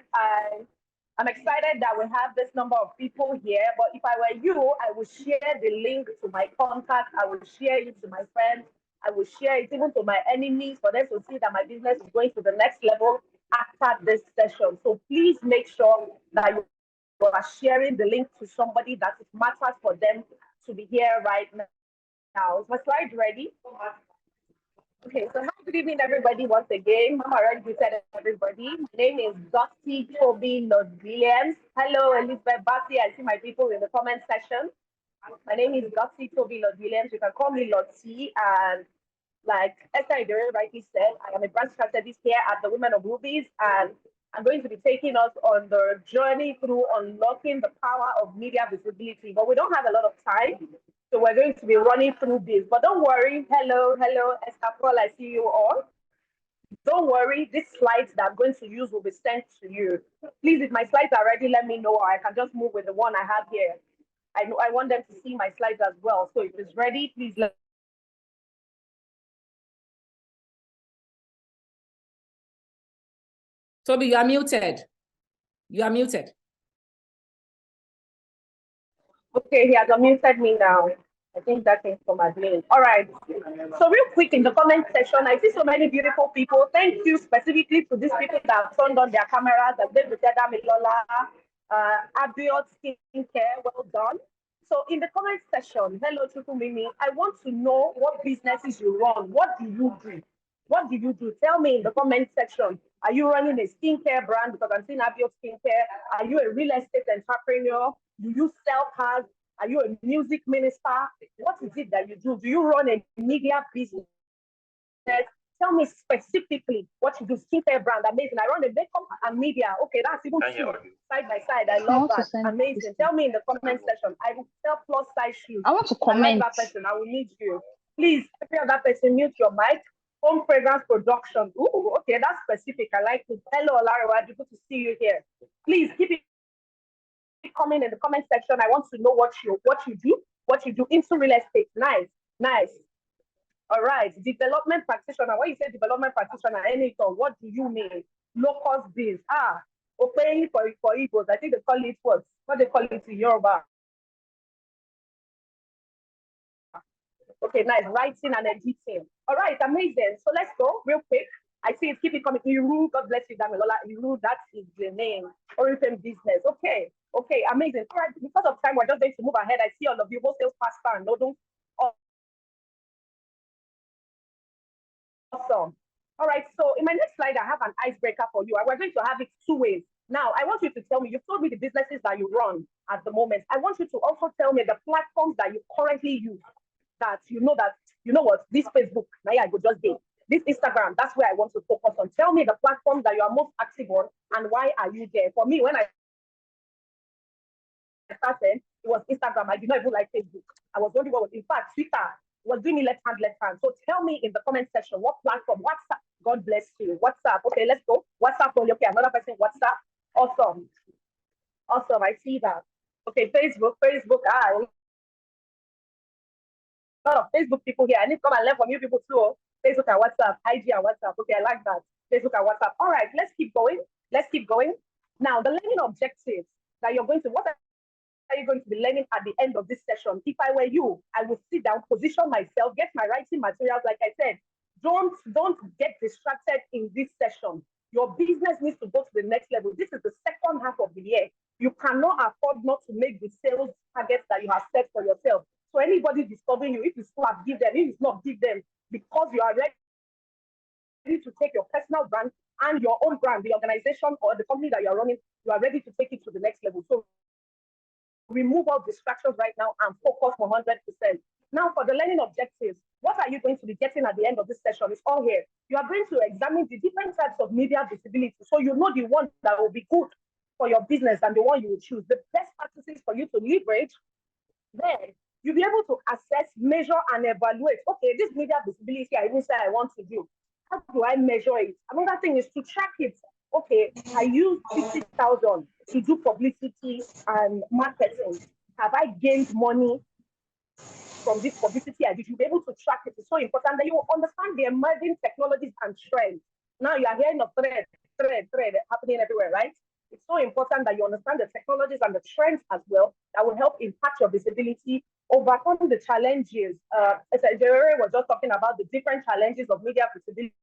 I'm excited that we have this number of people here, but if I were you, I would share the link to my contact. I would share it to my friends. I would share it even to my enemies for them to see that my business is going to the next level after this session. So please make sure that you are sharing the link to somebody that it matters for them to be here right now. Is my slide ready? Okay, so good evening, everybody, once again. I'm already greeted everybody. My name is Toby Lordwilliams. Hello, Elizabeth Batty. I see my people in the comment section. My name is Toby Lordwilliams. You can call me Lottie. And like Esther Idere rightly said, I am a brand strategist here at the Women of Rubies, and I'm going to be taking us on the journey through unlocking the power of media visibility. But we don't have a lot of time, so we're going to be running through this. But don't worry. Hello, Esther Paul, I see you all. Don't worry, these slides that I'm going to use will be sent to you. Please, if my slides are ready, let me know, or I can just move with the one I have here. I want them to see my slides as well. So if it's ready, please let. Toby, you are muted. You are muted. Okay, he has unmuted me now. I think that came from admin. All right. So real quick in the comment section, I see so many beautiful people. Thank you specifically to these people that have turned on their cameras. Abiot Skincare, well done. So in the comment section, hello Chukwumimi, I want to know what businesses you run. What do you do? What do you do? Tell me in the comment section. Are you running a skincare brand? Because I'm seeing Abiot Skincare. Are you a real estate entrepreneur? Do you sell cars? Are you a music minister? What is it that you do? Do you run a media business? Tell me specifically what you do. Skincare brand, amazing. I run a makeup and media. Okay, that's even two side by side. I love that. Amazing. Tell me in the comment section. I will sell plus size shoes. I want to comment. I like that person. I will need you. Please, every other person, mute your mic. Home fragrance production. Ooh, okay, that's specific. I like it. Hello, Olariwa. Good to see you here. Please keep it coming in the comment section. I want to know what you do into real estate. Nice. All right, development practitioner. When you say development practitioner, anything, what do you mean? Low-cost biz. Paying for Igbos. I think they call it what they call it in Yoruba. Okay, nice. Writing and editing. All right, amazing. So let's go real quick. I see it, keep it coming. Iru, God bless you, Damilola. Iru, that is the name. Oriflame business. Okay, amazing. All right, because of time, we're just going to move ahead. I see all of you, wholesale pasta and noodles. Awesome. All right, so in my next slide, I have an icebreaker for you. We're going to have it two ways. Now, I want you to tell me, you've told me the businesses that you run at the moment. I want you to also tell me the platforms that you currently use, that you know what, this Facebook, now I go just date. This Instagram, that's where I want to focus on. Tell me the platforms that you are most active on and why are you there? For me, when I started, it was Instagram. I did not even like Facebook. I was wondering what was, in fact, Twitter was doing me left hand. So tell me in the comment section what platform, WhatsApp. God bless you. WhatsApp. Okay, let's go. WhatsApp. Okay, another person, WhatsApp. Awesome. Awesome. I see that. Okay, Facebook. A lot of Facebook people here. I need to come and learn from you people too. Facebook and WhatsApp, IG and WhatsApp. Okay, I like that. Facebook and WhatsApp. All right, let's keep going. Now, the learning objectives that you're going to, what are you going to be learning at the end of this session? If I were you, I would sit down, position myself, get my writing materials. Like I said, don't get distracted in this session. Your business needs to go to the next level. This is the second half of the year. You cannot afford not to make the sales targets that you have set for yourself. So anybody discovering you, if you still have, give them. If it's not, give them, because you are ready to take your personal brand and your own brand, the organization or the company that you're running, you are ready to take it to the next level. So remove all distractions right now and focus 100%. Now, for the learning objectives, what are you going to be getting at the end of this session? It's all here. You are going to examine the different types of media visibility, so you know the one that will be good for your business and the one you will choose, the best practices for you to leverage. Then you'll be able to assess, measure, and evaluate. Okay, this media visibility I even say I want to do. How do I measure it? Another thing is to track it. Okay, I use 50,000 to do publicity and marketing. Have I gained money from this publicity I did? You'll be able to track it. It's so important that you understand the emerging technologies and trends. Now you are hearing of thread happening everywhere, right? It's so important that you understand the technologies and the trends as well that will help impact your visibility, overcome the challenges. As Jerry was just talking about the different challenges of media visibility.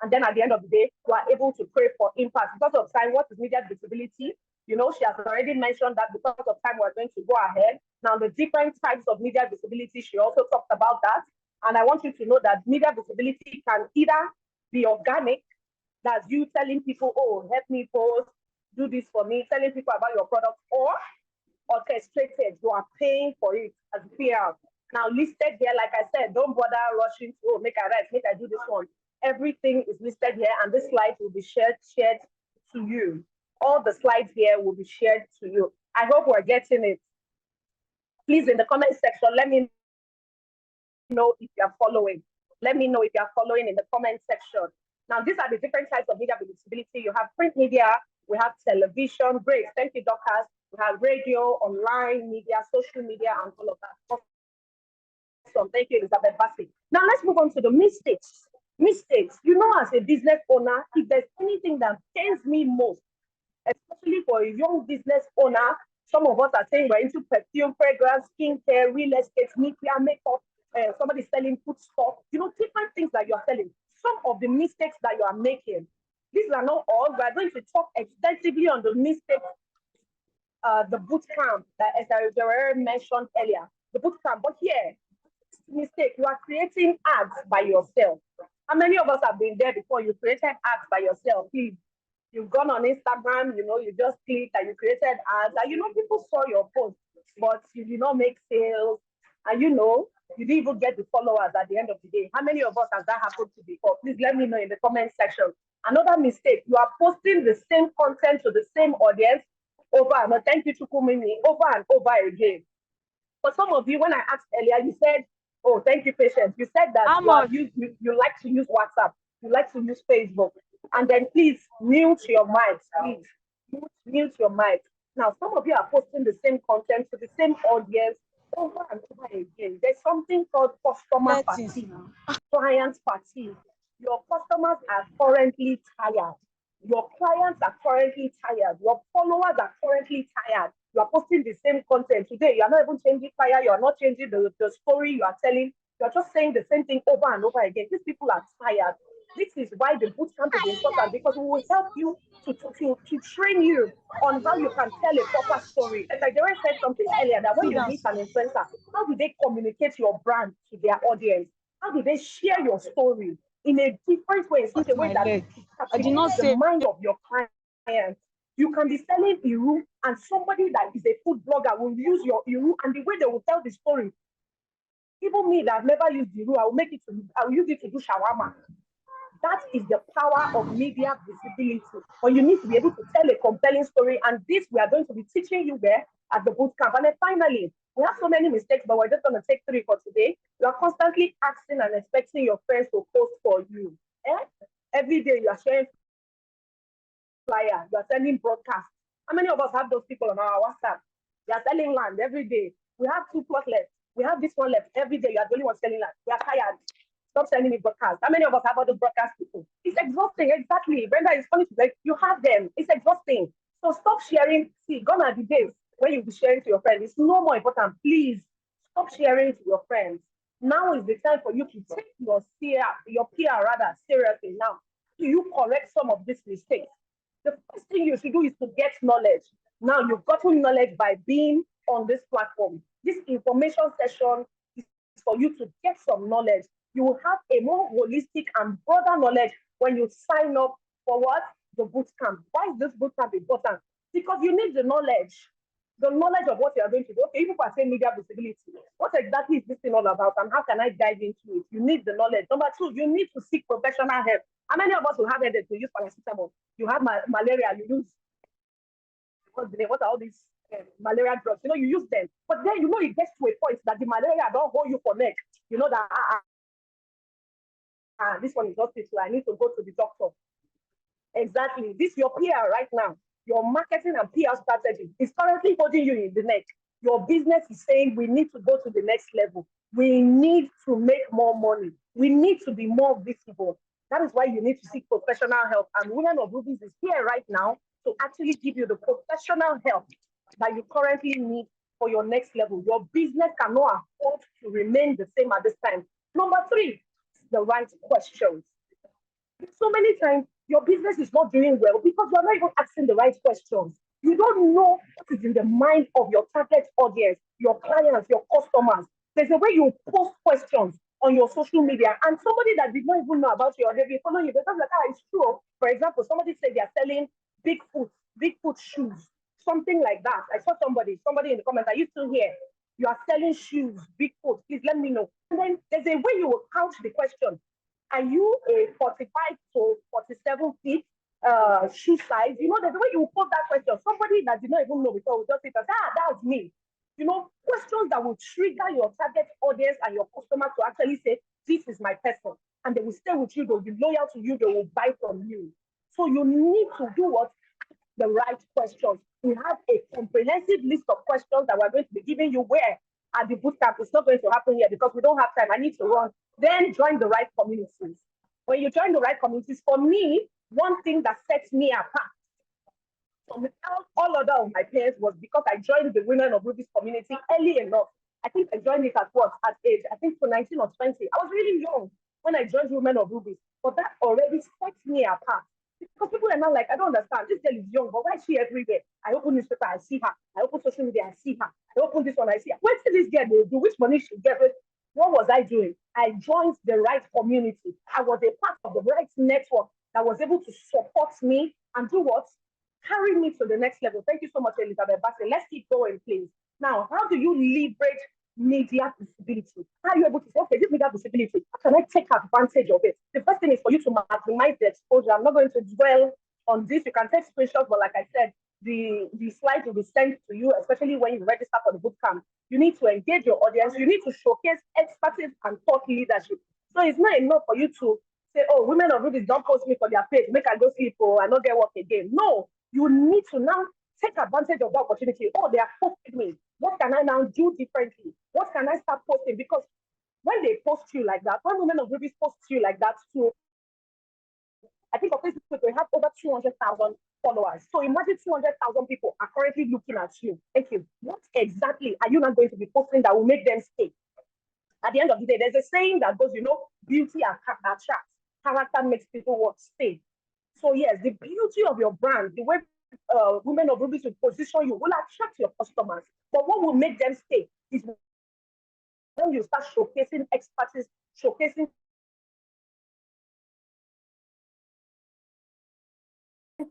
And then at the end of the day, you are able to pray for impact. Because of time, what is media visibility? You know, she has already mentioned that. Because of time, we're going to go ahead. Now, the different types of media visibility, she also talked about that. And I want you to know that media visibility can either be organic, that's you telling people, oh, help me post, do this for me, telling people about your product, or orchestrated, you are paying for it as PR. Now, listed here, like I said, don't bother rushing to, oh, make I write, make I do this one. Everything is listed here, and this slide will be shared to you. All the slides here will be shared to you. I hope we're getting it. Please, in the comment section, let me know if you're following. Let me know if you're following in the comment section. Now, these are the different types of media visibility. You have print media, we have television, great, thank you, Doctors. We have radio, online media, social media, and all of that. Awesome, thank you, Elizabeth Bassi. Now, let's move on to the mistakes. Mistakes, you know, as a business owner, if there's anything that pains me most, especially for a young business owner, some of us are saying we're into perfume, fragrance, skincare, real estate, media, makeup, somebody selling food stuff, you know, different things that you're selling. Some of the mistakes that you are making, these are not all. We're going to talk extensively on the mistakes, the boot camp that as I mentioned earlier, the boot camp. But here, mistake, you are creating ads by yourself. How many of us have been there before? You created ads by yourself. Please, you've gone on Instagram, you know, you just clicked and you created ads, and you know, people saw your post, but you did not make sales, and you know, you didn't even get the followers at the end of the day. How many of us has that happened to before? Please let me know in the comment section. Another mistake, you are posting the same content to the same audience over and over. Thank you, Chukwumini, over and over again. For some of you, when I asked earlier, you said, oh, thank you, Patience. You said that you like to use WhatsApp, you like to use Facebook. And then please mute your mics, please. Mute your mic. Now, some of you are posting the same content to the same audience over and over again. There's something called customer fatigue, client fatigue. Your customers are currently tired. Your clients are currently tired. Your followers are currently tired. You are posting the same content today. You are not even changing fire. You are not changing the story you are telling. You are just saying the same thing over and over again. These people are tired. This is why the bootcamp is important, because we will help you to train you on how you can tell a proper story. As I just said something earlier, that when you meet an influencer, how do they communicate your brand to their audience? How do they share your story in a different way, in such a way that I did not say the mind of your client? You can be selling Iru, and somebody that is a food blogger will use your Iru, and the way they will tell the story. Even me that I've never used Iru, I will use it to do shawarma. That is the power of media visibility. But you need to be able to tell a compelling story. And this we are going to be teaching you there at the boot camp. And then finally, we have so many mistakes, but we're just going to take 3 for today. You are constantly asking and expecting your friends to post for you. Every day you are sharing flyer, you are sending broadcasts. How many of us have those people on our WhatsApp? They are selling land every day. We have 2 plus left. We have this one left. Every day you are the only one selling land. We are tired. Stop sending me broadcasts. How many of us have all those broadcast people? It's exhausting, exactly. Brenda, it's funny to say, you have them. It's exhausting. So stop sharing. See, gone are the days when you'll be sharing to your friends. It's no more important. Please stop sharing to your friends. Now is the time for you to take your PR rather seriously now. Do you correct some of these mistakes? The first thing you should do is to get knowledge. Now you've gotten knowledge by being on this platform. This information session is for you to get some knowledge. You will have a more holistic and broader knowledge when you sign up for what? The boot camp. Why is this boot camp important? Because you need the knowledge of what you are going to do. Okay, if you are saying media visibility, what exactly is this thing all about and how can I dive into it? You need the knowledge. Number 2, you need to seek professional help. How many of us will have headache to use paracetamol? You have malaria, you use what are all these malaria drugs? You use them. But then, it gets to a point that the malaria don't hold you for neck. You know that, this one is hospital. I need to go to the doctor. Exactly. This your PR right now. Your marketing and PR strategy is currently holding you in the neck. Your business is saying we need to go to the next level. We need to make more money. We need to be more visible. That is why you need to seek professional help. And Women of Rubies is here right now to actually give you the professional help that you currently need for your next level. Your business cannot afford to remain the same at this time. Number 3, the right questions. So many times, your business is not doing well because you're not even asking the right questions. You don't know what is in the mind of your target audience, your clients, your customers. There's a way you post questions on your social media, and somebody that did not even know about you or they've been following you, because it's true. For example, somebody said they're selling Bigfoot shoes, something like that. I saw somebody in the comments, are you still here? You are selling shoes, Bigfoot, please let me know. And then there's a way you will couch the question. Are you a 45 to 47 feet shoe size? There's a way you will pose that question. Somebody that did not even know before will just say, that's me. Questions that will trigger your target audience and your customer to actually say, this is my person. And they will stay with you, they'll be loyal to you, they will buy from you. So you need to do what? The right questions. We have a comprehensive list of questions that we're going to be giving you where at the bootcamp. It's not going to happen here because we don't have time. I need to run. Then join the right communities. When you join the right communities, for me, one thing that sets me apart from all other of my peers was because I joined the Women of Rubies community early enough. I think I joined it at age, I think for 19 or 20. I was really young when I joined Women of Rubies, but that already sets me apart. Because people are not like, I don't understand. This girl is young, but why is she everywhere? I open newspaper, I see her. I open social media, I see her. I open this one, I see her. What did this girl do? Which money she get? What was I doing? I joined the right community. I was a part of the right network that was able to support me and do what? Carry me to the next level. Thank you so much, Elizabeth Bassett. Let's keep going, please. Now, how do you leverage media visibility? How are you able to say, okay, this media visibility, how can I take advantage of it? The first thing is for you to maximize the exposure. I'm not going to dwell on this. You can take screenshots, but like I said, the slides will be sent to you, especially when you register for the bootcamp. You need to engage your audience. You need to showcase expertise and thought leadership. So it's not enough for you to say, oh, Women of Rubies don't post me for their page, make I go sleep or I not get work again. No, you need to now take advantage of the opportunity. Oh, they have posted me. What can I now do differently? What can I start posting? Because when they post you like that, when Women of Rubies post you like that too, I think on Facebook we have over 200,000 followers. So imagine 200,000 people are currently looking at you. Thank you. What exactly are you not going to be posting that will make them stay? At the end of the day, there's a saying that goes, beauty attracts, character makes people want to stay. So yes, the beauty of your brand, the way Women of Rubies will position you will attract your customers. But what will make them stay is when you start showcasing expertise, showcasing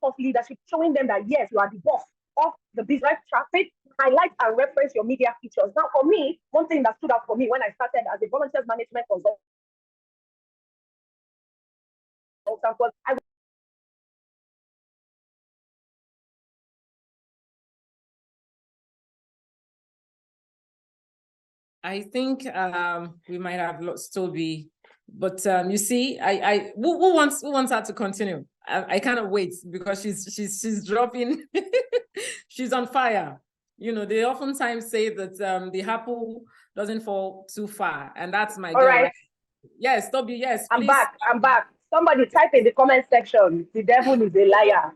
thought leadership, showing them that yes, you are the boss of the business traffic, highlight and reference your media features. Now, for me, one thing that stood out for me when I started as a volunteers management consultant important was I think we might have lost Toby, but you see, who wants her to continue? I cannot wait because she's dropping. She's on fire. You know, they oftentimes say that the apple doesn't fall too far, and that's my all girl. right. Yes, Toby. Yes, I'm please. back. I'm back. Somebody type in the comment section. The devil is a liar.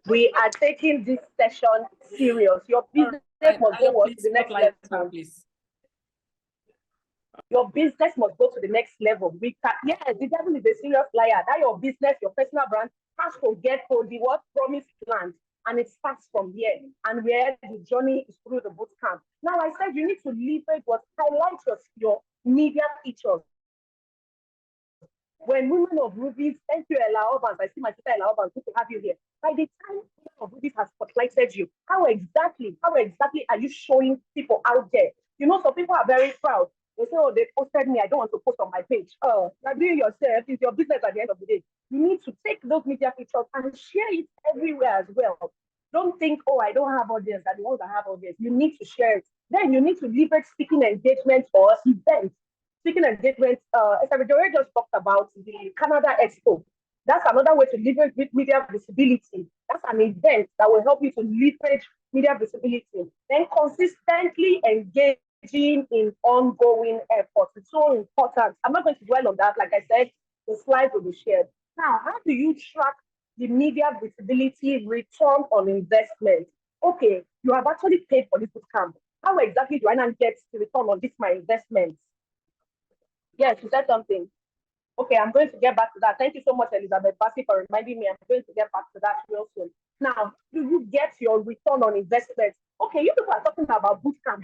We are taking this session serious. Your business must go to the next level. Please. Your business must go to the next level. Yes, the devil is a serious liar. That your business, your personal brand has to get to the what promised land. And it starts from here. And where the journey is through the boot camp. Now I said you need to leverage what highlights your media features. When Women of Rubies, thank you, Ella Obans. I see my sister Ella Obans, good to have you here. By the time Women of Rubies has spotlighted you, how exactly are you showing people out there? You know, some people are very proud. They say, oh, they posted me, I don't want to post on my page. Oh, now do it yourself, it's your business at the end of the day. You need to take those media pictures and share it everywhere as well. Don't think, oh, I don't have audience, that the ones that have audience. You need to share it. Then you need to leverage speaking engagements or events. Speaking engagement, Jory just talked about the Canada Expo. That's another way to leverage media visibility. That's an event that will help you to leverage media visibility. Then consistently engaging in ongoing efforts. It's so important. I'm not going to dwell on that. Like I said, the slides will be shared. Now, how do you track the media visibility return on investment? Okay, you have actually paid for this bootcamp. How exactly do I now get the return on this my investment? Yes, you said something. Okay, I'm going to get back to that. Thank you so much, Elizabeth Bassi, for reminding me. I'm going to get back to that real soon. Now, do you get your return on investment? Okay, you people are talking about bootcamp.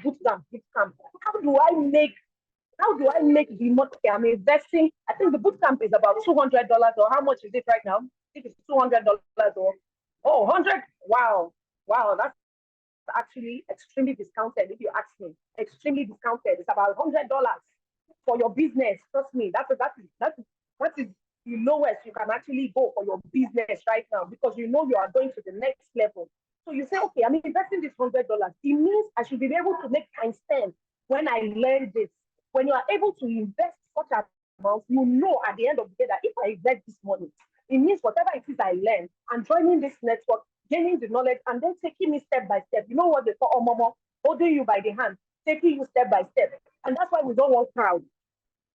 How do I make the money? Okay, I'm investing. I think the bootcamp is about $200, or how much is it right now? I think it's $200 or 100. Wow, that's actually extremely discounted. If you ask me, extremely discounted. It's about $100 for your business. Trust me, that is the lowest you can actually go for your business right now, because you know you are going to the next level. So you say, okay, I'm investing this $100. It means I should be able to make times 10 when I learn this. When you are able to invest such an amount, you know at the end of the day that if I invest this money, it means whatever it is I learn and joining this network, gaining the knowledge, and then taking me step by step. You know what they call Omomo, holding you by the hand, taking you step by step. And that's why we don't want crowd.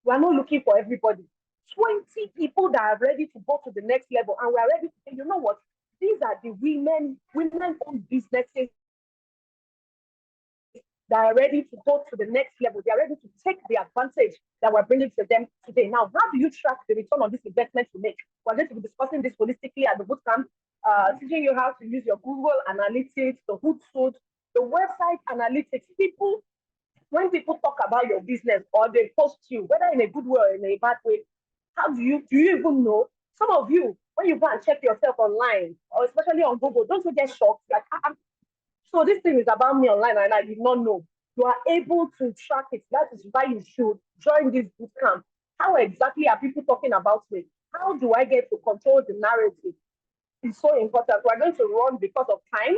We are not looking for everybody. 20 people that are ready to go to the next level, and we are ready to say, you know what? These are the women-owned businesses that are ready to go to the next level. They are ready to take the advantage that we're bringing to them today. Now, how do you track the return on this investment you make? We're going to be discussing this holistically at the bootcamp, teaching you how to use your Google Analytics, the Hootsuite, the website analytics. When people talk about your business or they post you, whether in a good way or in a bad way, how do you even know? Some of you, when you go and check yourself online, or especially on Google, don't you get shocked? Like, so this thing is about me online and I did not know. You are able to track it. That is why you should join this bootcamp. How exactly are people talking about me? How do I get to control the narrative? It's so important. We're going to run because of time.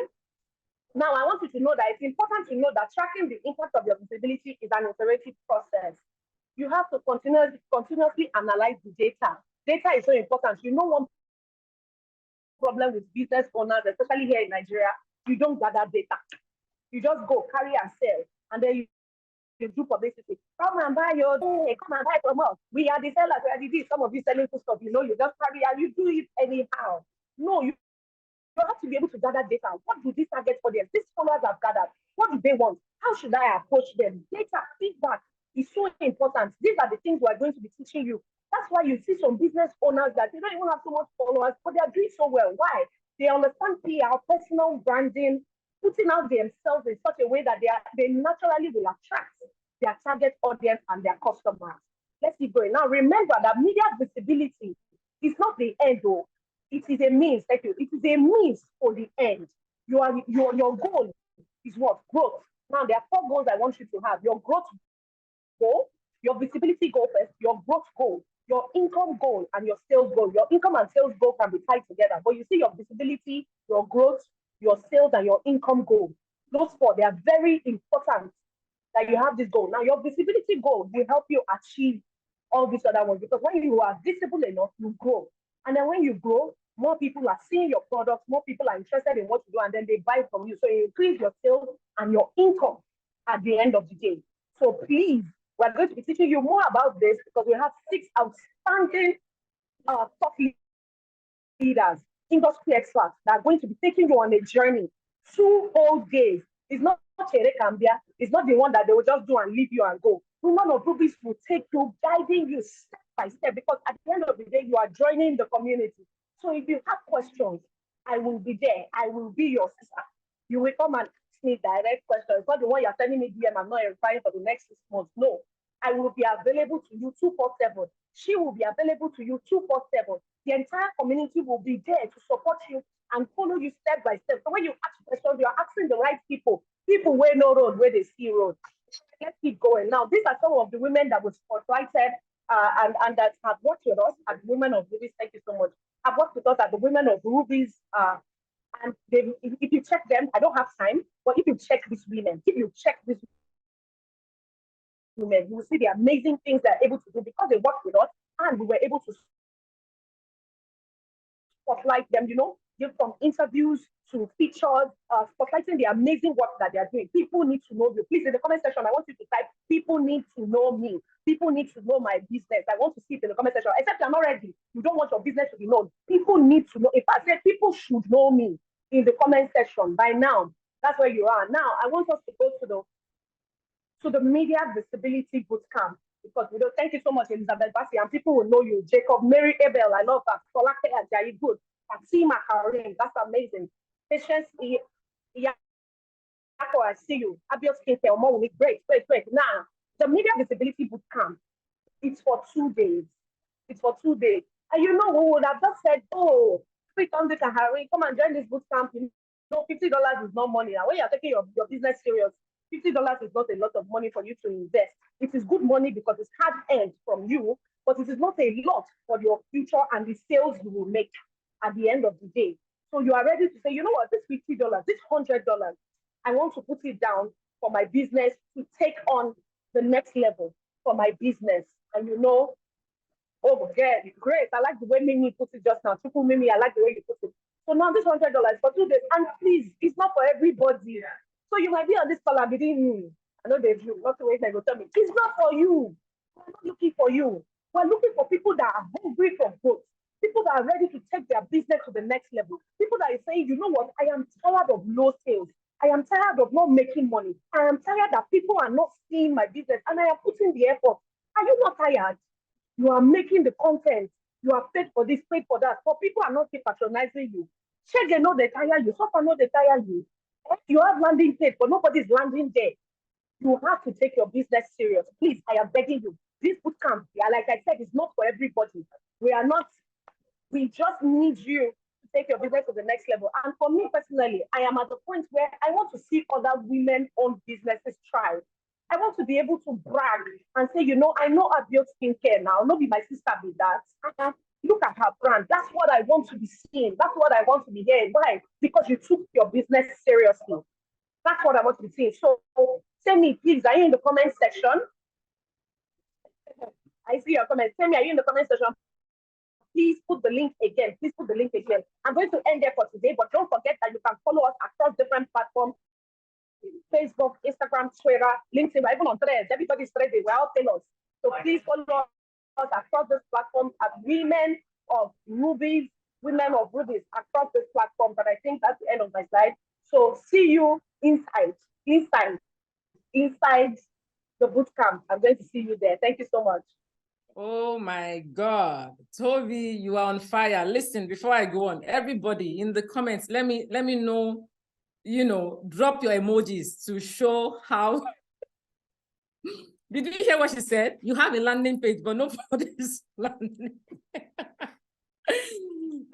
Now, I want you to know that it's important to know that tracking the impact of your visibility is an iterative process. You have to continuously analyze the data. Data is so important. You know, one problem with business owners, especially here in Nigeria, you don't gather data. You just go carry and sell, and then you do publicity. Come and buy your day. Come and buy from us. We are the sellers. We are the this. Some of you selling food stuff. You know, you just carry and you do it anyhow. No, you have to be able to gather data. What do these target audience? These followers have gathered. What do they want? How should I approach them? Data, feedback is so important. These are the things we are going to be teaching you. That's why you see some business owners that they don't even have so much followers, but they are doing so well. Why? They understand PR, personal branding, putting out themselves in such a way that they naturally will attract their target audience and their customers. Let's keep going. Now, remember that media visibility is not the end, though. It is a means. Thank you. It is a means for the end. Your goal is what? Growth. Now, there are 4 goals I want you to have. Your growth goal, your visibility goal first, your growth goal. your income goal and your sales goal. Your income and sales goal can be tied together, but you see your visibility, your growth, your sales, and your income goal. Those four, they are very important that you have this goal. Now, your visibility goal will help you achieve all these other ones, because when you are visible enough, you grow. And then when you grow, more people are seeing your products, more people are interested in what you do, and then they buy from you. So you increase your sales and your income at the end of the day. So please, we're going to be teaching you more about this, because we have 6 outstanding top leaders, industry experts that are going to be taking you on a journey, 2 whole days. It's not Chere Cambia, it's not the one that they will just do and leave you and go. Women of Rubies will take you, guiding you step by step, because at the end of the day, you are joining the community. So if you have questions, I will be there. I will be your sister. You will come and ask me direct questions. It's not the one you're sending me DM, I'm not replying for the next 6 months. No, I will be available to you 247. She will be available to you 247. The entire community will be there to support you and follow you step by step. So when you ask questions, you're asking the right people. People where no road, where they see road. Let's keep going. Now, these are some of the women that was spotlighted and that have worked with us as Women of Rubies. Thank you so much. Have worked with us as the Women of Rubies. And if you check them, I don't have time, but if you check these women, you will see the amazing things they're able to do because they worked with us, and we were able to spotlight them, give from interviews to features, spotlighting the amazing work that they are doing. People need to know you. Please, in the comment section, I want you to type, people need to know me. People need to know my business. I want to see it in the comment section. Except you're not ready. You don't want your business to be known. People need to know. If I said people should know me in the comment section by now, that's where you are. Now, I want us to go to the media visibility bootcamp, because thank you so much, Elizabeth Bassi, and people will know you. Jacob, Mary Abel, I love that. Solake Ajayi, good. Fatima Karim, that's amazing. Patience, I see you. Abios King, great. Now, the media visibility bootcamp, it's for 2 days. It's for 2 days. And we would have just said, oh, Tom, Harry, come and join this bootcamp. $50 is not money. Now, when you're taking your business serious, $50 is not a lot of money for you to invest. It is good money because it's hard earned from you, but it is not a lot for your future and the sales you will make at the end of the day. So you are ready to say, you know what, this $50, this $100, I want to put it down for my business to take on the next level for my business. And oh, yeah, great. I like the way Mimi put it just now. Triple Mimi, I like the way you put it. So now this $100 for 2 days. And please, it's not for everybody. So you might be on this call and be I know they've you, not the way they go tell me. It's not for you. We're not looking for you. We're looking for people that are hungry for growth. People that are ready to take their business to the next level. People that are saying, you know what, I am tired of low sales. I am tired of not making money. I am tired that people are not seeing my business, and I am putting the effort. Are you not tired? You are making the content. You are paid for this, paid for that. But people are not patronizing you. Check, they know they tire you. Suffer, know they tire you. You have landing page, but nobody's landing there. You have to take your business serious. Please, I am begging you. This bootcamp, like I said, is not for everybody. We just need you to take your business to the next level. And for me personally, I am at the point where I want to see other women-owned businesses thrive. I want to be able to brag and say, I know I built skincare now. Not be my sister with that. Look at her brand. That's what I want to be seeing. That's what I want to be hearing. Why? Because you took your business seriously. That's what I want to be seeing. So send me, please. Are you in the comment section? I see your comments. Send me, are you in the comment section? Please put the link again. Please put the link again. I'm going to end there for today, but don't forget that you can follow us across different platforms. Facebook, Instagram, Twitter, LinkedIn, even on Threads. Everybody's threading. We're all famous. So please follow us across this platform as Women of Rubies across this platform. But I think that's the end of my slide. So see you inside the bootcamp. I'm going to see you there. Thank you so much. Oh my God, Toby, you are on fire. Listen, before I go on, everybody in the comments, let me know, drop your emojis to show how. Did you hear what she said? You have a landing page, but nobody's landing.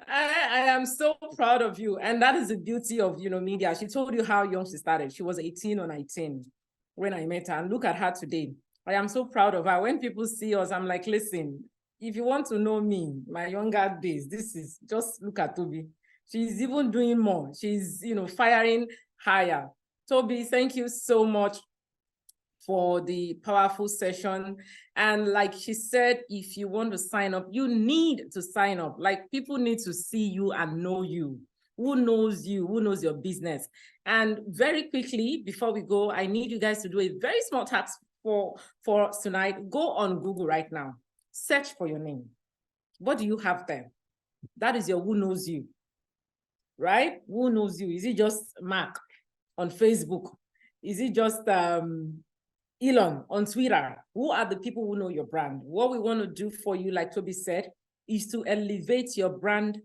I am so proud of you. And that is the beauty of, media. She told you how young she started. She was 18 or 19 when I met her. And look at her today. I am so proud of her. When people see us, I'm like, listen, if you want to know me, my younger days, this is just look at Toby. She's even doing more. She's, firing higher. Toby, thank you so much for the powerful session. And like she said, if you want to sign up, you need to sign up. Like, people need to see you and know you. Who knows you? Who knows your business? And very quickly, before we go, I need you guys to do a very small task for us tonight. Go on Google right now. Search for your name. What do you have there? That is your who knows you, right? Who knows you? Is it just Mark on Facebook? Is it just Elon on Twitter? Who are the people who know your brand? What we want to do for you, like Toby said, is to elevate your brand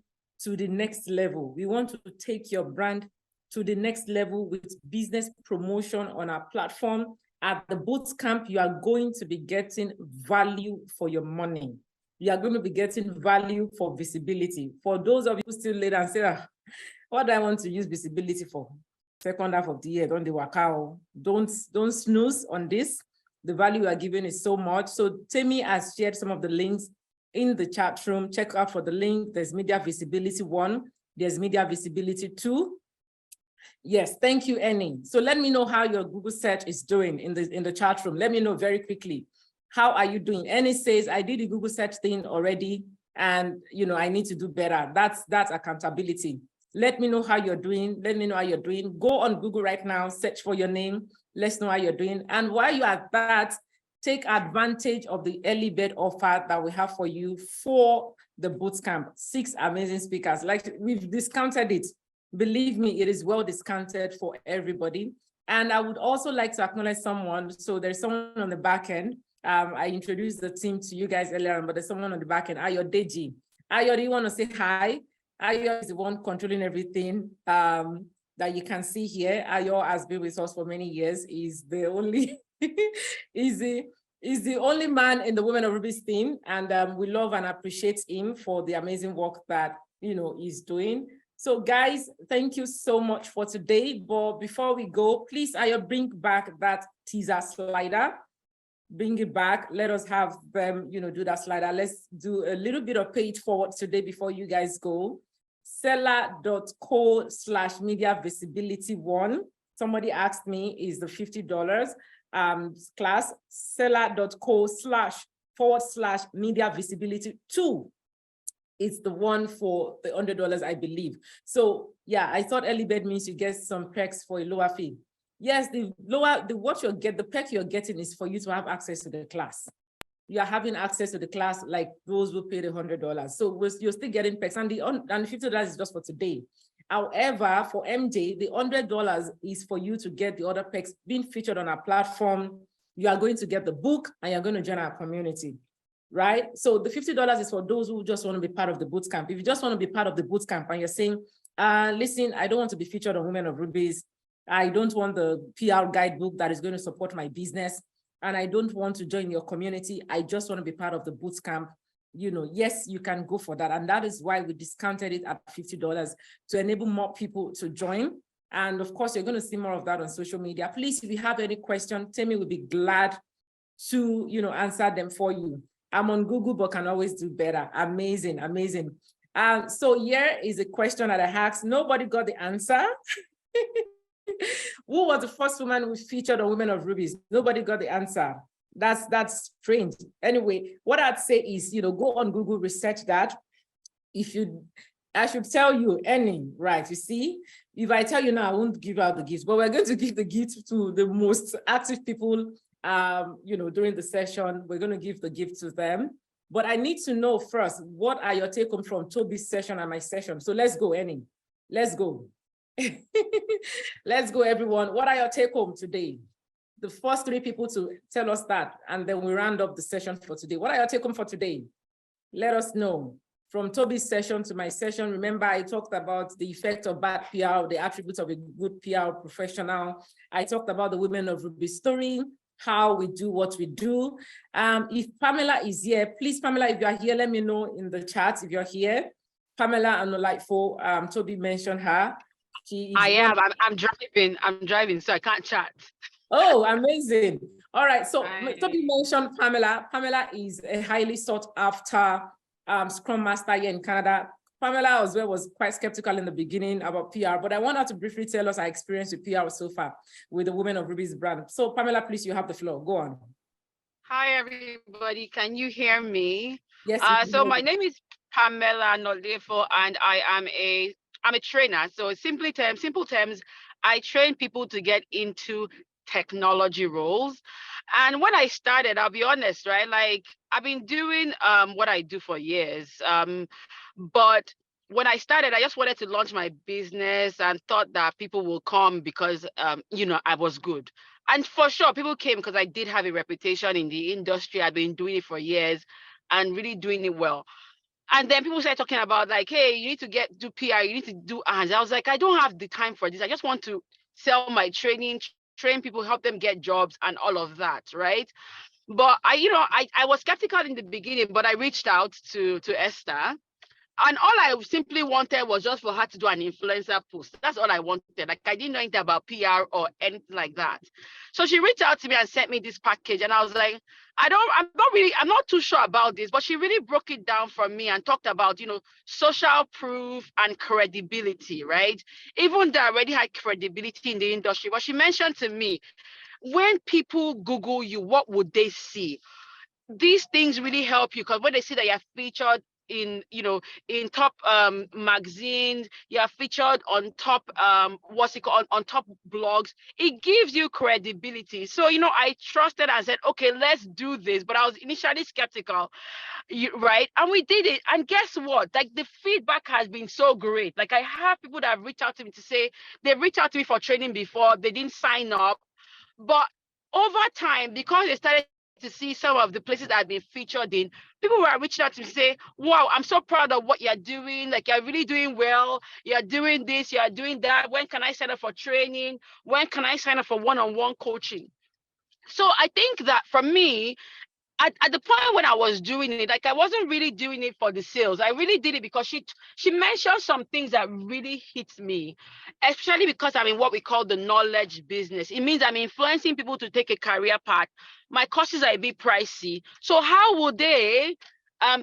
to the next level. We want to take your brand to the next level with business promotion on our platform. At the boot camp, you are going to be getting value for your money. You are going to be getting value for visibility. For those of you who still later and say, what do I want to use visibility for? Second half of the year, don't they work out? Don't snooze on this. The value you are giving is so much. So Tammy has shared some of the links in the chat room. Check out for the link. There's media visibility 1. There's media visibility 2. Yes, thank you, Annie. So let me know how your Google search is doing in the chat room. Let me know very quickly. How are you doing? Annie says, I did the Google search thing already, and I need to do better. That's accountability. Let me know how you're doing. Let me know how you're doing. Go on Google right now, search for your name. Let's know how you're doing. And while you're at that, take advantage of the early bird offer that we have for you for the bootcamp. 6 amazing speakers. Like, we've discounted it. Believe me, it is well discounted for everybody. And I would also like to acknowledge someone. So there's someone on the back end. I introduced the team to you guys earlier on, but there's someone on the back end, Ayo Deji. Ayo, do you want to say hi? Ayo is the one controlling everything that you can see here. Ayo has been with us for many years. He's the only, he's the only man in the Women of Ruby's team. And we love and appreciate him for the amazing work that, he's doing. So guys, thank you so much for today. But before we go, please, Ayo, bring back that teaser slider. Bring it back. Let us have them, do that slider. Let's do a little bit of page forward today before you guys go. Seller.co/media visibility 1. Somebody asked me, is the $50 class. Seller.co//media visibility 2. It's the one for the $100, I believe. So yeah, I thought early bird means you get some perks for a lower fee. Yes, the perk you're getting is for you to have access to the class. You are having access to the class like those who paid $100. So you're still getting perks, and the $50 is just for today. However, for MJ, the $100 is for you to get the other perks being featured on our platform. You are going to get the book, and you're going to join our community, right? So the $50 is for those who just want to be part of the bootcamp. If you just want to be part of the bootcamp and you're saying, listen, I don't want to be featured on Women of Rubies. I don't want the PR guidebook that is going to support my business, and I don't want to join your community. I just want to be part of the bootcamp. Yes, you can go for that. And that is why we discounted it at $50 to enable more people to join. And of course, you're going to see more of that on social media. Please, if you have any question, Tammy will be glad to, answer them for you. I'm on Google, but can always do better. Amazing, amazing. So here is a question that I asked. Nobody got the answer. Who was the first woman who featured on Women of Rubies? Nobody got the answer. That's strange. Anyway, what I'd say is, go on Google, research that. I should tell you any, right? You see, if I tell you now, I won't give out the gifts, but we're going to give the gift to the most active people, during the session. We're going to give the gift to them. But I need to know first, what are your take home from Toby's session and my session? So let's go, Annie. Let's go. Let's go, everyone. What are your take home today? The first 3 people to tell us that, and then we round up the session for today. What are your take home for today? Let us know. From Toby's session to my session, remember I talked about the effect of bad PR, the attributes of a good PR professional. I talked about the Women of Ruby story, how we do what we do. If Pamela is here, please, Pamela, if you are here, let me know in the chat if you're here. Pamela and Delightful, Toby mentioned her. I'm driving, so I can't chat. Oh, amazing. All right, so Hi. Toby mentioned Pamela. Pamela is a highly sought after Scrum Master here in Canada. Pamela as well was quite skeptical in the beginning about PR, but I want her to briefly tell us our experience with PR so far with the Women of Ruby's brand. So Pamela, please, you have the floor. Go on. Hi, everybody. Can you hear me? Yes. So my name is Pamela Nolefo, and I'm a trainer. So simple terms, I train people to get into technology roles. And when I started, I'll be honest, right? Like I've been doing what I do for years. But when I started, I just wanted to launch my business and thought that people will come because I was good. And for sure, people came because I did have a reputation in the industry. I've been doing it for years and really doing it well. And then people started talking about like, hey, you need to do PR, you need to do ads. I was like, I don't have the time for this. I just want to sell my training, train people, help them get jobs and all of that, right? But I was skeptical in the beginning, but I reached out to Esther. And all I simply wanted was just for her to do an influencer post. That's all I wanted. Like I didn't know anything about PR or anything like that. So she reached out to me and sent me this package. And I was like, I'm not too sure about this, but she really broke it down for me and talked about, social proof and credibility, right? Even though I already had credibility in the industry, but she mentioned to me, when people Google you, what would they see? These things really help you because when they see that you're featured in top magazines, you're featured on top on top blogs, it gives you credibility. So I trusted and said, okay, let's do this. But I was initially skeptical, right? And we did it, and guess what? Like the feedback has been so great. Like I have people that have reached out to me to say they've reached out to me for training before, they didn't sign up, but over time, because they started to see some of the places that I've been featured in, people were reaching out to me to say, wow, I'm so proud of what you're doing. Like you're really doing well. You're doing this, you're doing that. When can I sign up for training? When can I sign up for one-on-one coaching? So I think that for me, at the point when I was doing it, like I wasn't really doing it for the sales. I really did it because she mentioned some things that really hit me, especially because I'm in what we call the knowledge business. It means I'm influencing people to take a career path. My courses are a bit pricey. So how would they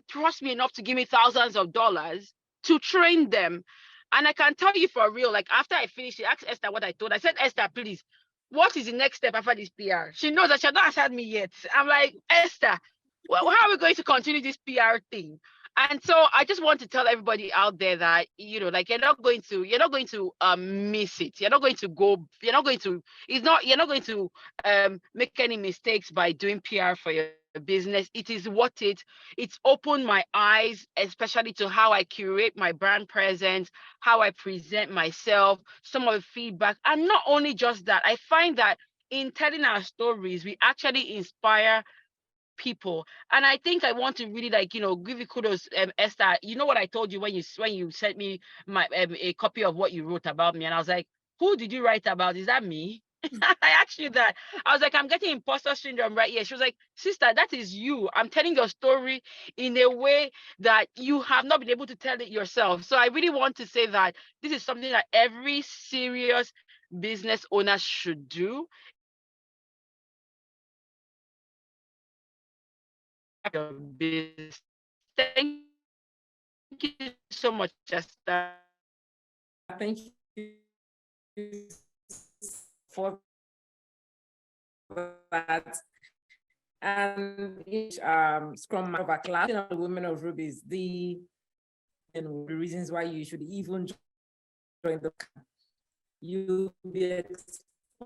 trust me enough to give me thousands of dollars to train them? And I can tell you for real, like after I finished, she asked Esther what I told. I said, Esther, please, what is the next step after this PR? She knows that she has not answered me yet. I'm like, Esther, well, how are we going to continue this PR thing? And so I just want to tell everybody out there that, like you're not going to miss it. You're not going to make any mistakes by doing PR for your business. It is worth it. It's opened my eyes, especially to how I curate my brand presence, how I present myself, some of the feedback. And not only just that, I find that in telling our stories, we actually inspire people. And I think I want to really give you kudos, Esther. You know what I told you when you sent me my a copy of what you wrote about me, and I was like, who did you write about? Is that me? I asked you that. I was like, I'm getting imposter syndrome right here. She was like, sister, that is you. I'm telling your story in a way that you have not been able to tell it yourself. So I really want to say that this is something that every serious business owner should do. Your business. Thank you so much, Esther. Thank you for that. And each Scrum of a class, the Women of Ruby is the reasons why you should even join the camp. You be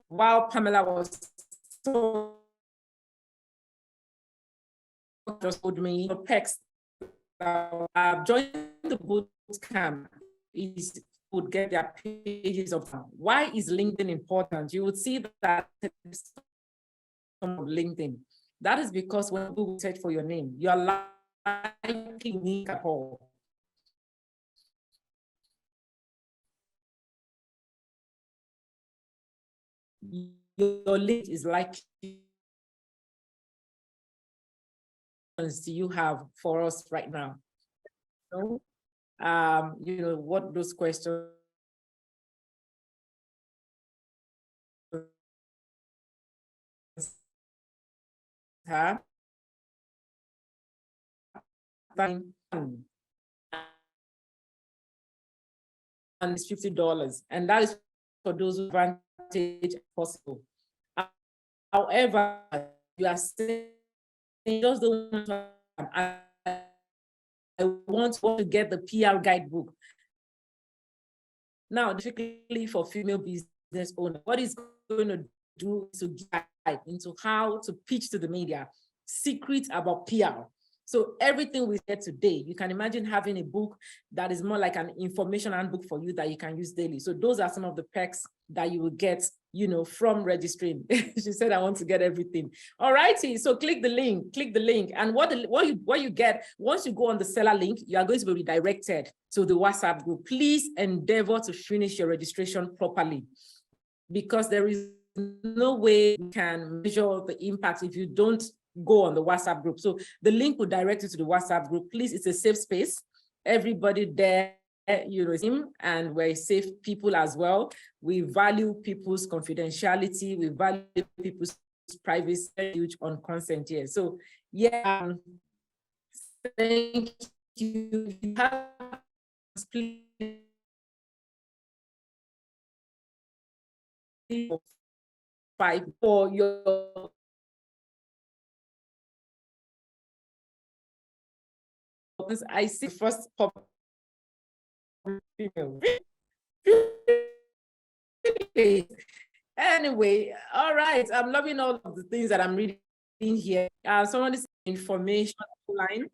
while Pamela was so just told me text join the boot camp is would get their pages of why is LinkedIn important? You would see that LinkedIn. That is because when Google search for your name, you're likely unique at all. Your link is likely do you have for us right now? So, what those questions her. And it's $50, and that is for those who advantage possible. However, you are saying just don't want to, I want to get the PR guidebook. Now, particularly for female business owners, what is going to do is to guide into how to pitch to the media, secrets about PR. So everything we said today, you can imagine having a book that is more like an information handbook for you that you can use daily. So those are some of the perks that you will get, you know, from registering. She said, I want to get everything. All righty, so click the link. And what you get, once you go on the seller link, you are going to be redirected to the WhatsApp group. Please endeavor to finish your registration properly, because there is no way you can measure the impact if you don't go on the WhatsApp group. So the link will direct you to the WhatsApp group. Please, it's a safe space. Everybody there, you know, and we're safe people as well. We value people's confidentiality. We value people's privacy, huge on consent here. So yeah, thank you. You have, please, five for your I see first pop female. Anyway, all right. I'm loving all of the things that I'm reading here. Someone is information line.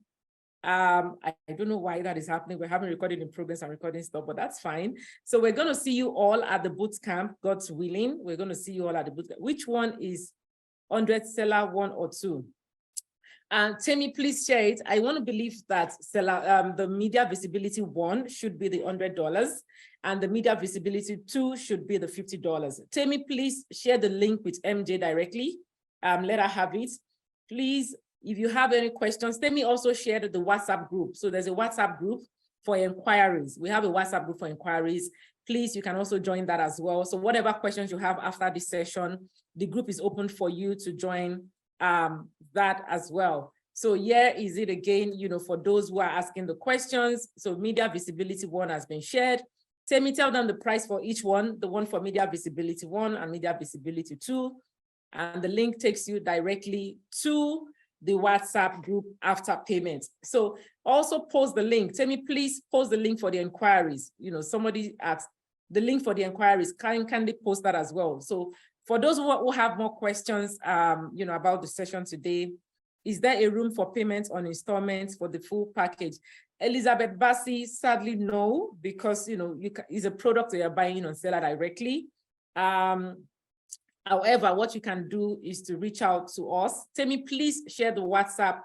I don't know why that is happening. We're having recording in progress and recording stuff, but that's fine. So we're going to see you all at the boot camp, God's willing. We're going to see you all at the boot camp. Which one is 100 seller 1 or 2? And Tammy, please share it. I want to believe that the media visibility 1 should be the $100, and the media visibility 2 should be the $50. Tammy, please share the link with MJ directly. Let her have it. Please, if you have any questions, Tammy also shared the WhatsApp group. So there's a WhatsApp group for inquiries. We have a WhatsApp group for inquiries. Please, you can also join that as well. So whatever questions you have after this session, the group is open for you to join that as well. So here is it again, you know, for those who are asking the questions. So media visibility 1 has been shared. Tell them the price for each one, the one for media visibility 1 and media visibility 2. And the link takes you directly to the WhatsApp group after payment. So also post the link. Please post the link for the inquiries. You know, somebody asked the link for the inquiries. Can they post that as well? So for those who have more questions, you know, about the session today, is there a room for payments on installments for the full package? Elizabeth Bassi, sadly no, because you know it's a product that you're buying on seller directly. However, what you can do is to reach out to us. Tammy, please share the WhatsApp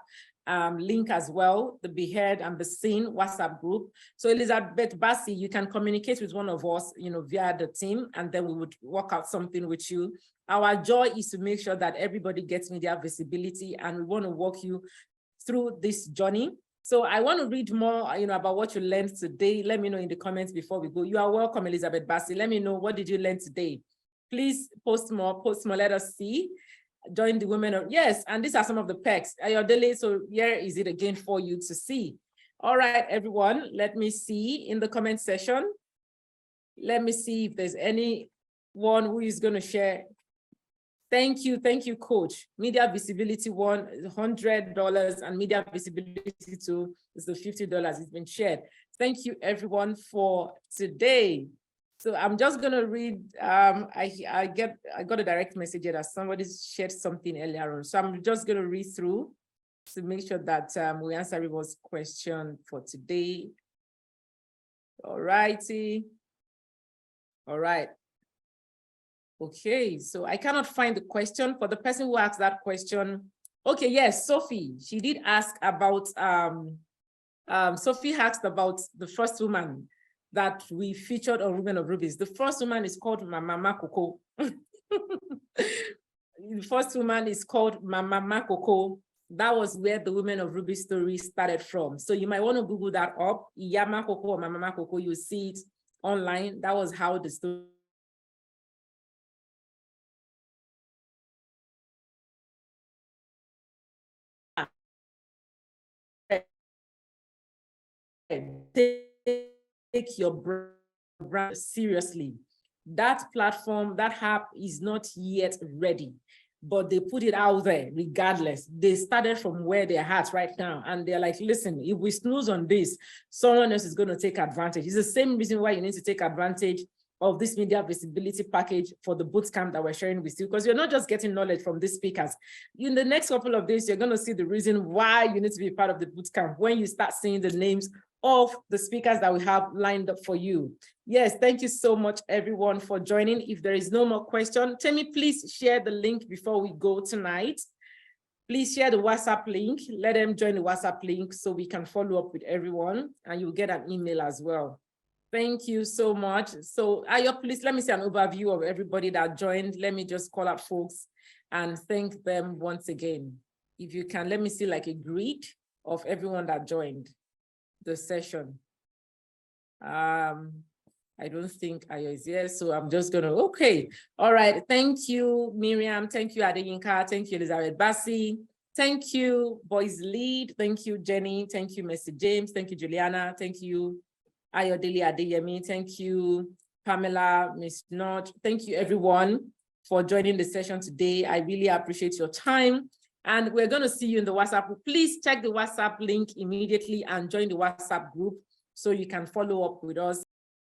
link as well, the Be Heard and Be Seen WhatsApp group. So Elizabeth Bassi, you can communicate with one of us, you know, via the team, and then we would work out something with you. Our joy is to make sure that everybody gets media visibility, and we want to walk you through this journey. So I want to read more, you know, about what you learned today. Let me know in the comments before we go. You are welcome, Elizabeth Bassi. Let me know, what did you learn today? Please post more, let us see. Join the women of, yes, and these are some of the perks. Ayodele, so here is it again for you to see. All right, everyone, let me see in the comment section. Let me see if there's anyone who is going to share. Thank you, coach. Media visibility 1 is $100 and media visibility 2 is the $50. It's been shared. Thank you, everyone, for today. So I'm just gonna read. I got a direct message that somebody shared something earlier on. So I'm just gonna read through to make sure that we answer everyone's question for today. All righty. All right. Okay, so I cannot find the question for the person who asked that question. Okay, yes, Sophie. She did ask about. Sophie asked about the first woman that we featured on Women of Rubies. The first woman is called Mama Coco. The first woman is called Mama Coco. That was where the Women of Ruby story started from. So you might want to Google that up. Iyama Coco or Mama Coco, you see it online. That was how the story take your brand seriously. That platform, that app is not yet ready, but they put it out there regardless. They started from where they're at right now. And they're like, listen, if we snooze on this, someone else is going to take advantage. It's the same reason why you need to take advantage of this media visibility package for the bootcamp that we're sharing with you, because you're not just getting knowledge from these speakers. In the next couple of days, you're going to see the reason why you need to be part of the bootcamp when you start seeing the names of the speakers that we have lined up for you. Yes, thank you so much, everyone, for joining. If there is no more question, Temi, please share the link before we go tonight. Please share the WhatsApp link. Let them join the WhatsApp link so we can follow up with everyone, and you'll get an email as well. Thank you so much. So Ayo, please let me see an overview of everybody that joined. Let me just call up folks and thank them once again. If you can, let me see like a grid of everyone that joined the session. I don't think Ayo is here, so I'm just gonna, okay. All right, thank you, Miriam. Thank you, Adeyinka. Thank you, Elizabeth Bassi. Thank you, Boys Lead. Thank you, Jenny. Thank you, Mr. James. Thank you, Juliana. Thank you, Ayodele Adeyemi. Thank you, Pamela, Miss Nod. Thank you, everyone, for joining the session today. I really appreciate your time. And we're going to see you in the WhatsApp group. Please check the WhatsApp link immediately and join the WhatsApp group so you can follow up with us